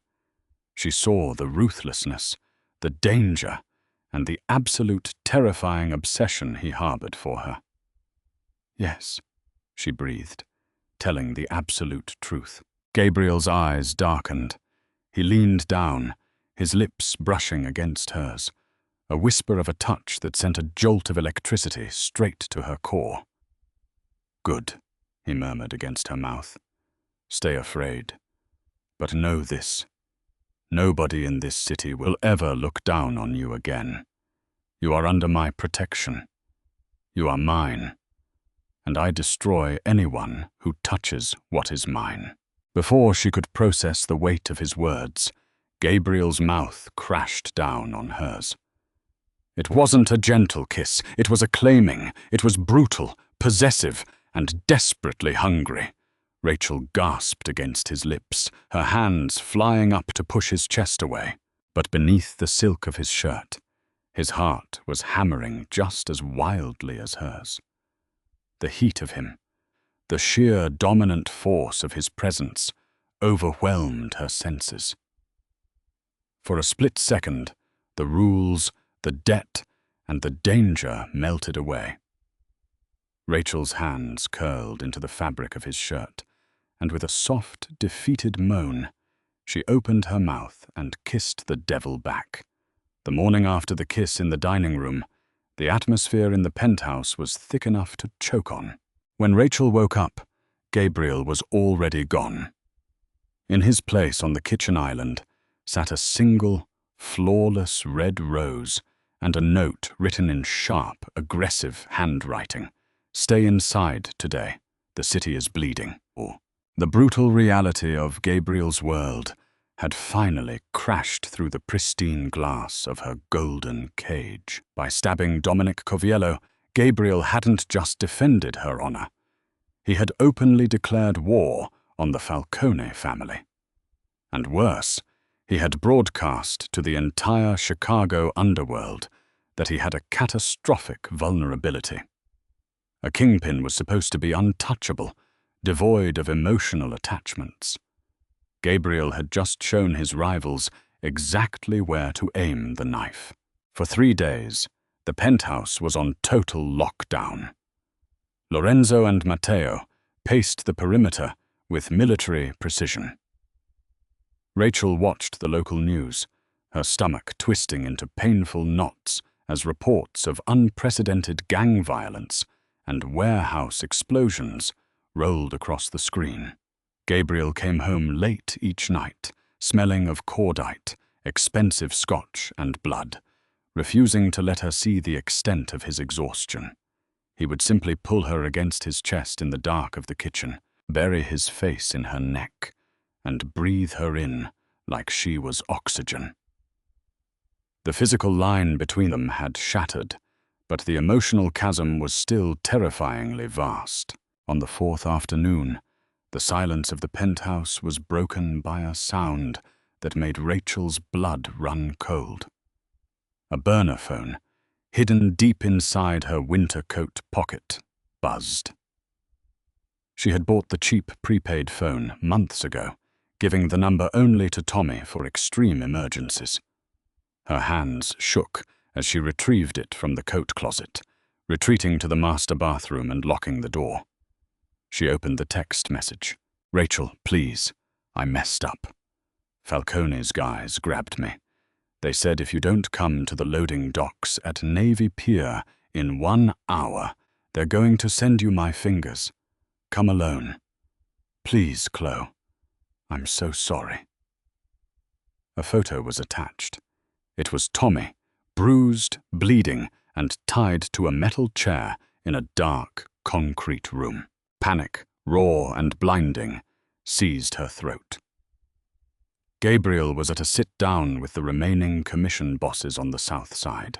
S1: She saw the ruthlessness, the danger, and the absolute terrifying obsession he harbored for her. "Yes," she breathed, telling the absolute truth. Gabriel's eyes darkened. He leaned down, his lips brushing against hers, a whisper of a touch that sent a jolt of electricity straight to her core. "Good," he murmured against her mouth. "Stay afraid. But know this. Nobody in this city will ever look down on you again. You are under my protection. You are mine. And I destroy anyone who touches what is mine." Before she could process the weight of his words, Gabriel's mouth crashed down on hers. It wasn't a gentle kiss, it was acclaiming, it was brutal, possessive, and desperately hungry. Rachel gasped against his lips, her hands flying up to push his chest away. But beneath the silk of his shirt, his heart was hammering just as wildly as hers. The heat of him, the sheer dominant force of his presence, overwhelmed her senses. For a split second, the rules, the debt, and the danger melted away. Rachel's hands curled into the fabric of his shirt, and with a soft, defeated moan, she opened her mouth and kissed the devil back. The morning after the kiss in the dining room, the atmosphere in the penthouse was thick enough to choke on. When Rachel woke up, Gabriel was already gone. In his place on the kitchen island sat a single, flawless red rose and a note written in sharp, aggressive handwriting. "Stay inside today. The city is bleeding." The brutal reality of Gabriel's world had finally crashed through the pristine glass of her golden cage. By stabbing Dominic Coviello, Gabriel hadn't just defended her honor. He had openly declared war on the Falcone family. And worse, he had broadcast to the entire Chicago underworld that he had a catastrophic vulnerability. A kingpin was supposed to be untouchable, devoid of emotional attachments. Gabriel had just shown his rivals exactly where to aim the knife. For 3 days, the penthouse was on total lockdown. Lorenzo and Matteo paced the perimeter with military precision. Rachel watched the local news, her stomach twisting into painful knots as reports of unprecedented gang violence and warehouse explosions rolled across the screen. Gabriel came home late each night, smelling of cordite, expensive scotch, and blood, refusing to let her see the extent of his exhaustion. He would simply pull her against his chest in the dark of the kitchen, bury his face in her neck, and breathe her in like she was oxygen. The physical line between them had shattered, but the emotional chasm was still terrifyingly vast. On the 4th afternoon, the silence of the penthouse was broken by a sound that made Rachel's blood run cold. A burner phone, hidden deep inside her winter coat pocket, buzzed. She had bought the cheap prepaid phone months ago, giving the number only to Tommy for extreme emergencies. Her hands shook as she retrieved it from the coat closet, retreating to the master bathroom and locking the door. She opened the text message. "Rachel, please, I messed up. Falcone's guys grabbed me. They said if you don't come to the loading docks at Navy Pier in 1 hour, they're going to send you my fingers. Come alone. Please, Chloe. I'm so sorry." A photo was attached. It was Tommy, bruised, bleeding, and tied to a metal chair in a dark, concrete room. Panic, raw and blinding, seized her throat. Gabriel was at a sit-down with the remaining commission bosses on the south side.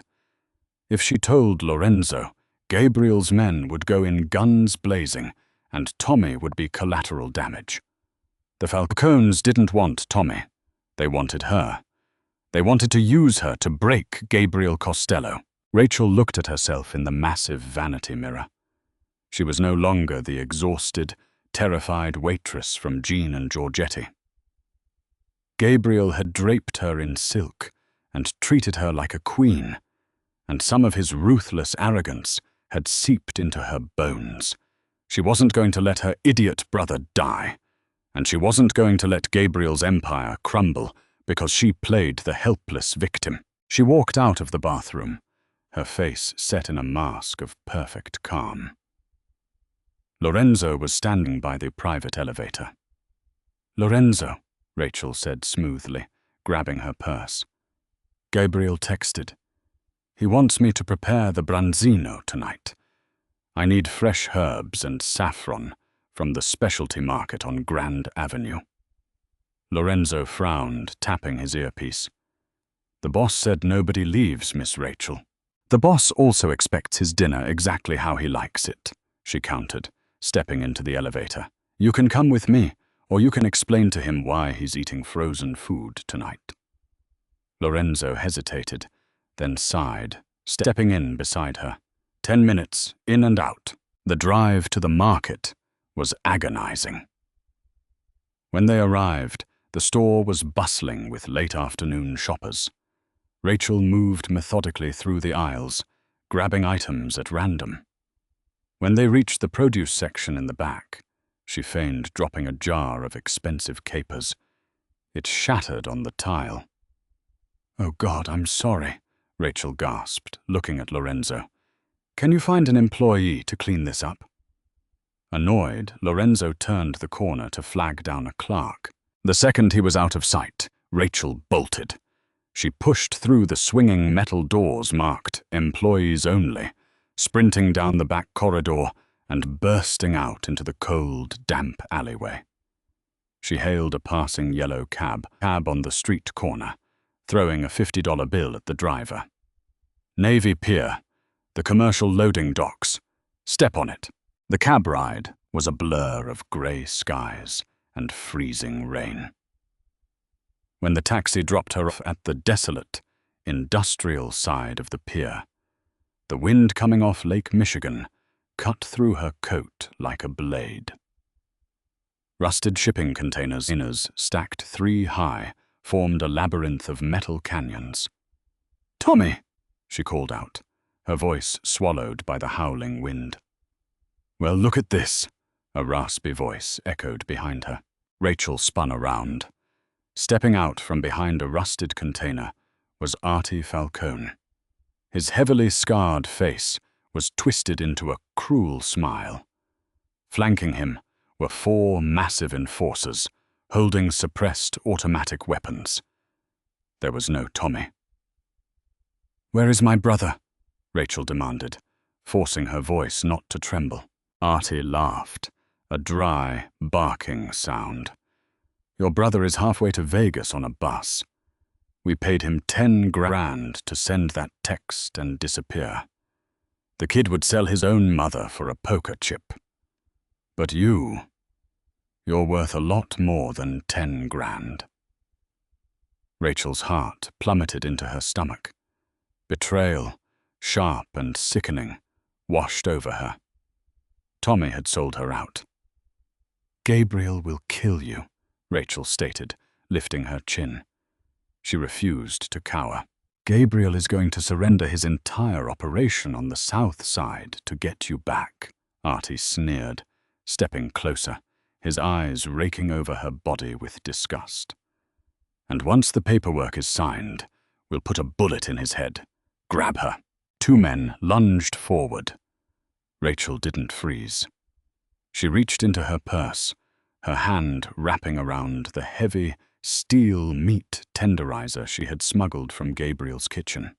S1: If she told Lorenzo, Gabriel's men would go in guns blazing, and Tommy would be collateral damage. The Falcones didn't want Tommy. They wanted her. They wanted to use her to break Gabriel Costello. Rachel looked at herself in the massive vanity mirror. She was no longer the exhausted, terrified waitress from Jean and Giorgetti. Gabriel had draped her in silk and treated her like a queen, and some of his ruthless arrogance had seeped into her bones. She wasn't going to let her idiot brother die, and she wasn't going to let Gabriel's empire crumble because she played the helpless victim. She walked out of the bathroom, her face set in a mask of perfect calm. Lorenzo was standing by the private elevator. "Lorenzo," Rachel said smoothly, grabbing her purse. "Gabriel texted. He wants me to prepare the branzino tonight. I need fresh herbs and saffron from the specialty market on Grand Avenue." Lorenzo frowned, tapping his earpiece. "The boss said nobody leaves, Miss Rachel." "The boss also expects his dinner exactly how he likes it," she countered, stepping into the elevator. "You can come with me, or you can explain to him why he's eating frozen food tonight." Lorenzo hesitated, then sighed, stepping in beside her. 10 minutes, in and out. The drive to the market was agonizing. When they arrived, the store was bustling with late-afternoon shoppers. Rachel moved methodically through the aisles, grabbing items at random. When they reached the produce section in the back, she feigned dropping a jar of expensive capers. It shattered on the tile. "Oh God, I'm sorry," Rachel gasped, looking at Lorenzo. "Can you find an employee to clean this up?" Annoyed, Lorenzo turned the corner to flag down a clerk. The second he was out of sight, Rachel bolted. She pushed through the swinging metal doors marked "Employees Only," sprinting down the back corridor and bursting out into the cold, damp alleyway. She hailed a passing yellow cab on the street corner, throwing a $50 bill at the driver. "Navy Pier, the commercial loading docks. Step on it." The cab ride was a blur of grey skies and freezing rain. When the taxi dropped her off at the desolate, industrial side of the pier, the wind coming off Lake Michigan cut through her coat like a blade. Rusted shipping containers, stacked 3 high, formed a labyrinth of metal canyons. "Tommy!" she called out, her voice swallowed by the howling wind. "Well, look at this," a raspy voice echoed behind her. Rachel spun around. Stepping out from behind a rusted container was Artie Falcone. His heavily scarred face was twisted into a cruel smile. Flanking him were 4 massive enforcers, holding suppressed automatic weapons. There was no Tommy. "Where is my brother?" Rachel demanded, forcing her voice not to tremble. Artie laughed, a dry, barking sound. "Your brother is halfway to Vegas on a bus. We paid him 10 grand to send that text and disappear. The kid would sell his own mother for a poker chip. But you're worth a lot more than 10 grand. Rachel's heart plummeted into her stomach. Betrayal, sharp and sickening, washed over her. Tommy had sold her out. "Gabriel will kill you," Rachel stated, lifting her chin. She refused to cower. "Gabriel is going to surrender his entire operation on the south side to get you back," Artie sneered, stepping closer, his eyes raking over her body with disgust. "And once the paperwork is signed, we'll put a bullet in his head. Grab her." 2 men lunged forward. Rachel didn't freeze. She reached into her purse, her hand wrapping around the heavy, steel meat tenderizer she had smuggled from Gabriel's kitchen.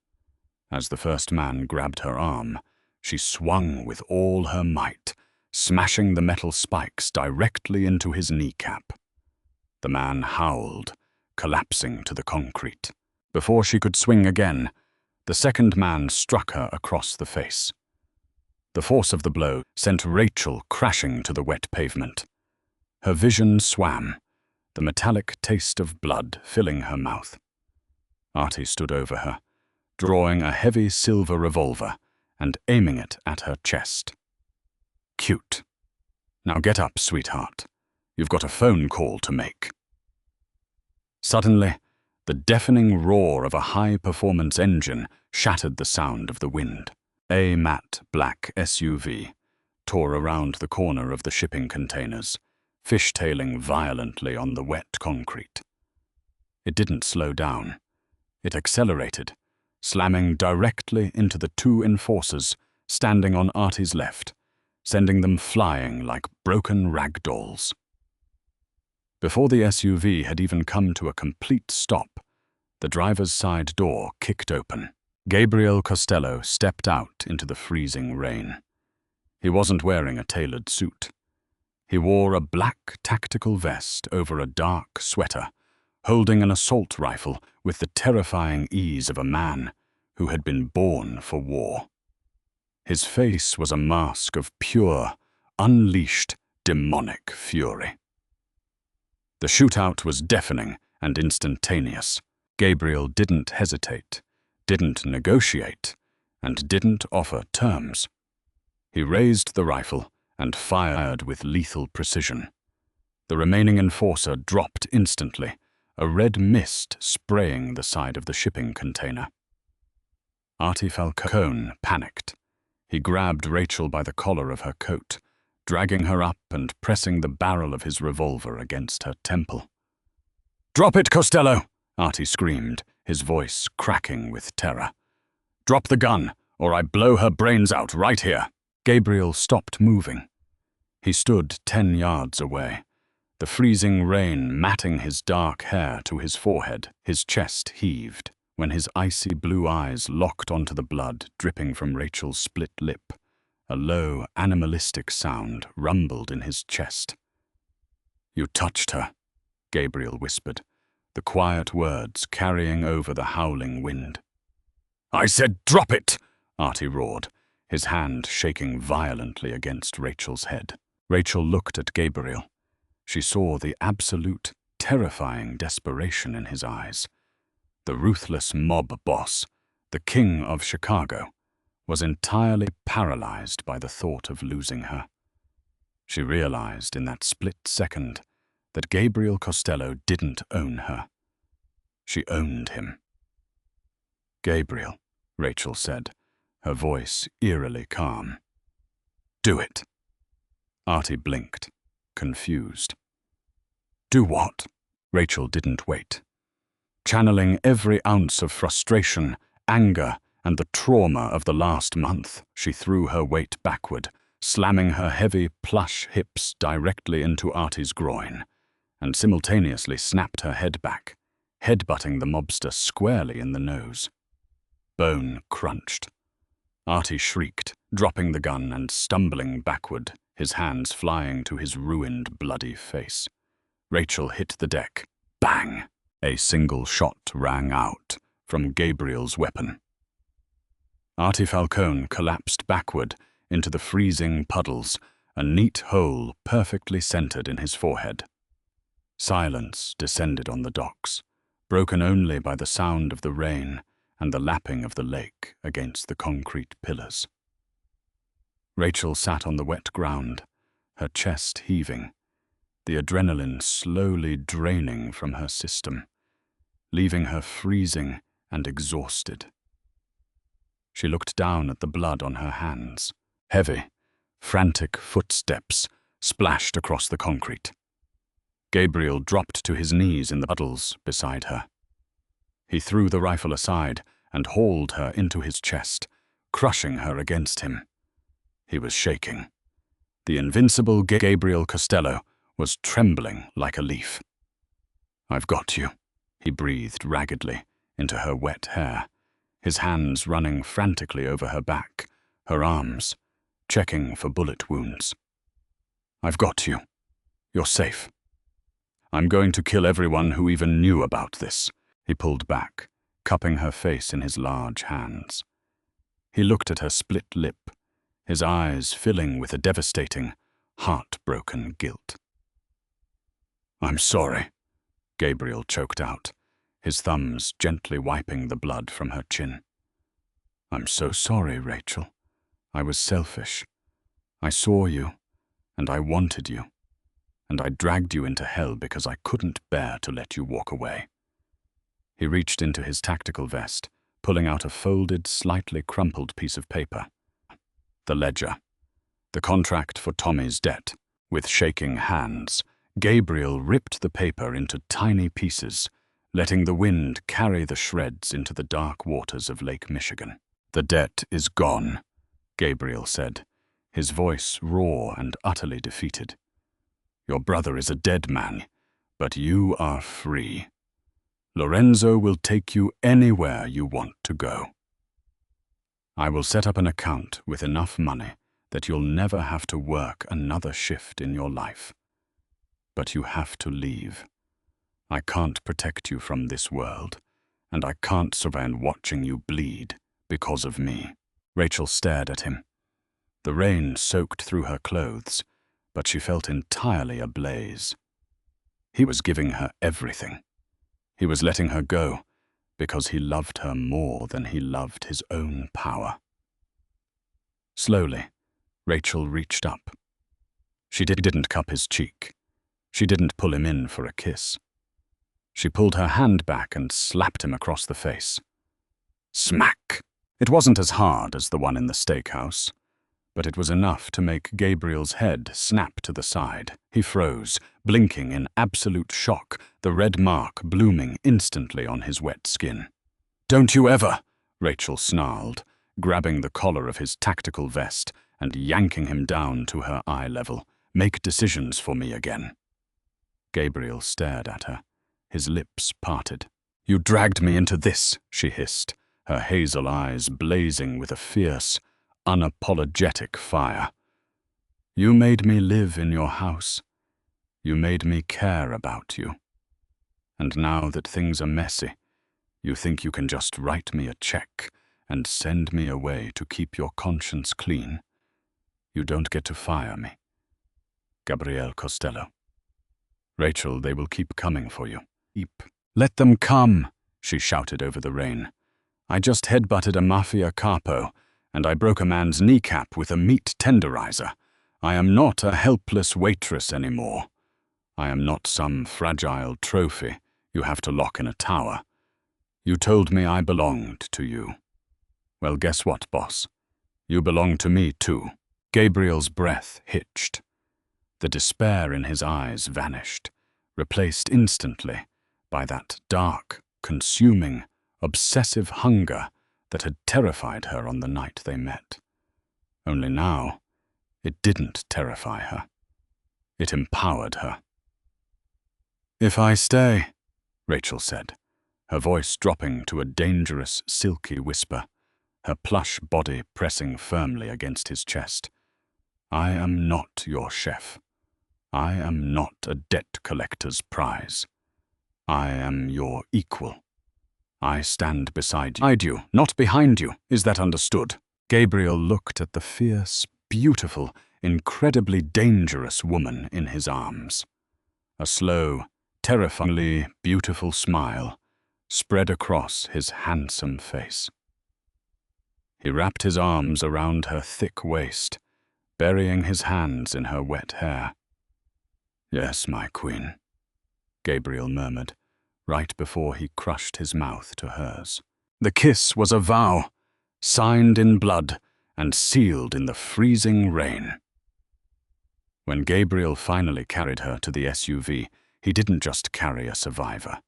S1: As the first man grabbed her arm, she swung with all her might, smashing the metal spikes directly into his kneecap. The man howled, collapsing to the concrete. Before she could swing again, the second man struck her across the face. The force of the blow sent Rachel crashing to the wet pavement. Her vision swam, the metallic taste of blood filling her mouth. Artie stood over her, drawing a heavy silver revolver and aiming it at her chest. "Cute. Now get up, sweetheart. You've got a phone call to make." Suddenly, the deafening roar of a high-performance engine shattered the sound of the wind. A matte black SUV tore around the corner of the shipping containers, fishtailing violently on the wet concrete. It didn't slow down. It accelerated, slamming directly into the two enforcers standing on Artie's left, sending them flying like broken rag dolls. Before the SUV had even come to a complete stop, the driver's side door kicked open. Gabriel Costello stepped out into the freezing rain. He wasn't wearing a tailored suit. He wore a black tactical vest over a dark sweater, holding an assault rifle with the terrifying ease of a man who had been born for war. His face was a mask of pure, unleashed, demonic fury. The shootout was deafening and instantaneous. Gabriel didn't hesitate, didn't negotiate, and didn't offer terms. He raised the rifle and fired with lethal precision. The remaining enforcer dropped instantly, a red mist spraying the side of the shipping container. Artie Falcone panicked. He grabbed Rachel by the collar of her coat, dragging her up and pressing the barrel of his revolver against her temple. "Drop it, Costello!" Artie screamed, his voice cracking with terror. "Drop the gun, or I blow her brains out right here." Gabriel stopped moving. He stood 10 yards away, the freezing rain matting his dark hair to his forehead. His chest heaved when his icy blue eyes locked onto the blood dripping from Rachel's split lip. A low, animalistic sound rumbled in his chest. "You touched her," Gabriel whispered, the quiet words carrying over the howling wind. "I said drop it!" Artie roared, his hand shaking violently against Rachel's head. Rachel looked at Gabriel. She saw the absolute, terrifying desperation in his eyes. The ruthless mob boss, the king of Chicago, was entirely paralyzed by the thought of losing her. She realized in that split second that Gabriel Costello didn't own her. She owned him. "Gabriel," Rachel said, her voice eerily calm. "Do it." Artie blinked, confused. "Do what?" Rachel didn't wait. Channeling every ounce of frustration, anger, and the trauma of the last month, she threw her weight backward, slamming her heavy, plush hips directly into Artie's groin, and simultaneously snapped her head back, headbutting the mobster squarely in the nose. Bone crunched. Artie shrieked, dropping the gun and stumbling backward, his hands flying to his ruined, bloody face. Rachel hit the deck. Bang! A single shot rang out from Gabriel's weapon. Artie Falcone collapsed backward into the freezing puddles, a neat hole perfectly centered in his forehead. Silence descended on the docks, broken only by the sound of the rain and the lapping of the lake against the concrete pillars. Rachel sat on the wet ground, her chest heaving, the adrenaline slowly draining from her system, leaving her freezing and exhausted. She looked down at the blood on her hands. Heavy, frantic footsteps splashed across the concrete. Gabriel dropped to his knees in the puddles beside her. He threw the rifle aside and hauled her into his chest, crushing her against him. He was shaking. The invincible Gabriel Costello was trembling like a leaf. "I've got you," he breathed raggedly into her wet hair, his hands running frantically over her back, her arms, checking for bullet wounds. "I've got you. You're safe. I'm going to kill everyone who even knew about this." He pulled back, cupping her face in his large hands. He looked at her split lip, his eyes filling with a devastating, heartbroken guilt. "I'm sorry," Gabriel choked out, his thumbs gently wiping the blood from her chin. "I'm so sorry, Rachel. I was selfish. I saw you, and I wanted you, and I dragged you into hell because I couldn't bear to let you walk away." He reached into his tactical vest, pulling out a folded, slightly crumpled piece of paper. The ledger. The contract for Tommy's debt. With shaking hands, Gabriel ripped the paper into tiny pieces, letting the wind carry the shreds into the dark waters of Lake Michigan. "The debt is gone," Gabriel said, his voice raw and utterly defeated. "Your brother is a dead man, but you are free. Lorenzo will take you anywhere you want to go. I will set up an account with enough money that you'll never have to work another shift in your life. But you have to leave. I can't protect you from this world, and I can't survive watching you bleed because of me." Rachel stared at him. The rain soaked through her clothes, but she felt entirely ablaze. He was giving her everything. He was letting her go because he loved her more than he loved his own power. Slowly, Rachel reached up. She didn't cup his cheek. She didn't pull him in for a kiss. She pulled her hand back and slapped him across the face. Smack! It wasn't as hard as the one in the steakhouse, but it was enough to make Gabriel's head snap to the side. He froze, blinking in absolute shock, the red mark blooming instantly on his wet skin. "Don't you ever," Rachel snarled, grabbing the collar of his tactical vest and yanking him down to her eye level, "make decisions for me again." Gabriel stared at her, his lips parted. "You dragged me into this," she hissed, her hazel eyes blazing with a fierce, unapologetic fire. "You made me live in your house. You made me care about you. And now that things are messy, you think you can just write me a check and send me away to keep your conscience clean. You don't get to fire me. Gabriel Costello." "Rachel, they will keep coming for you. Let them come," she shouted over the rain. "I just headbutted a Mafia capo, and I broke a man's kneecap with a meat tenderizer. I am not a helpless waitress anymore. I am not some fragile trophy you have to lock in a tower. You told me I belonged to you. Well, guess what, boss? You belong to me too." Gabriel's breath hitched. The despair in his eyes vanished, replaced instantly by that dark, consuming, obsessive hunger that had terrified her on the night they met. Only now, it didn't terrify her. It empowered her. "If I stay," Rachel said, her voice dropping to a dangerous, silky whisper, her plush body pressing firmly against his chest, "I am not your chef. I am not a debt collector's prize. I am your equal. I stand beside you, not behind you. Is that understood?" Gabriel looked at the fierce, beautiful, incredibly dangerous woman in his arms. A slow, terrifyingly beautiful smile spread across his handsome face. He wrapped his arms around her thick waist, burying his hands in her wet hair. "Yes, my queen," Gabriel murmured, right before he crushed his mouth to hers. The kiss was a vow, signed in blood and sealed in the freezing rain. When Gabriel finally carried her to the SUV, he didn't just carry a survivor.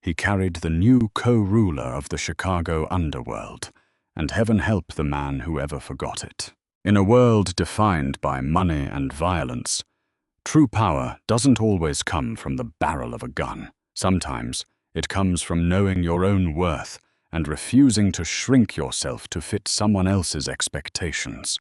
S1: He carried the new co-ruler of the Chicago underworld, and heaven help the man who ever forgot it. In a world defined by money and violence, true power doesn't always come from the barrel of a gun. Sometimes it comes from knowing your own worth and refusing to shrink yourself to fit someone else's expectations.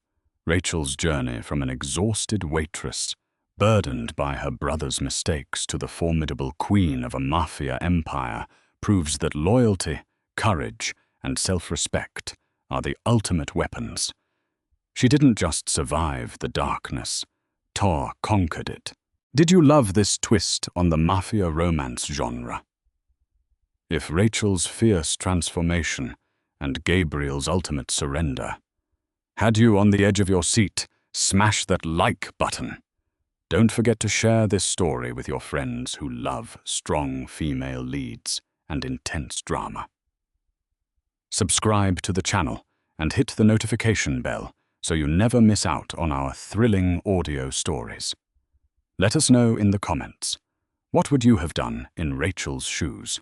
S1: Rachel's journey from an exhausted waitress, burdened by her brother's mistakes, to the formidable queen of a mafia empire proves that loyalty, courage, and self-respect are the ultimate weapons. She didn't just survive the darkness. Tor conquered it. Did you love this twist on the mafia romance genre? If Rachel's fierce transformation and Gabriel's ultimate surrender had you on the edge of your seat, smash that like button. Don't forget to share this story with your friends who love strong female leads and intense drama. Subscribe to the channel and hit the notification bell so you never miss out on our thrilling audio stories. Let us know in the comments, what would you have done in Rachel's shoes?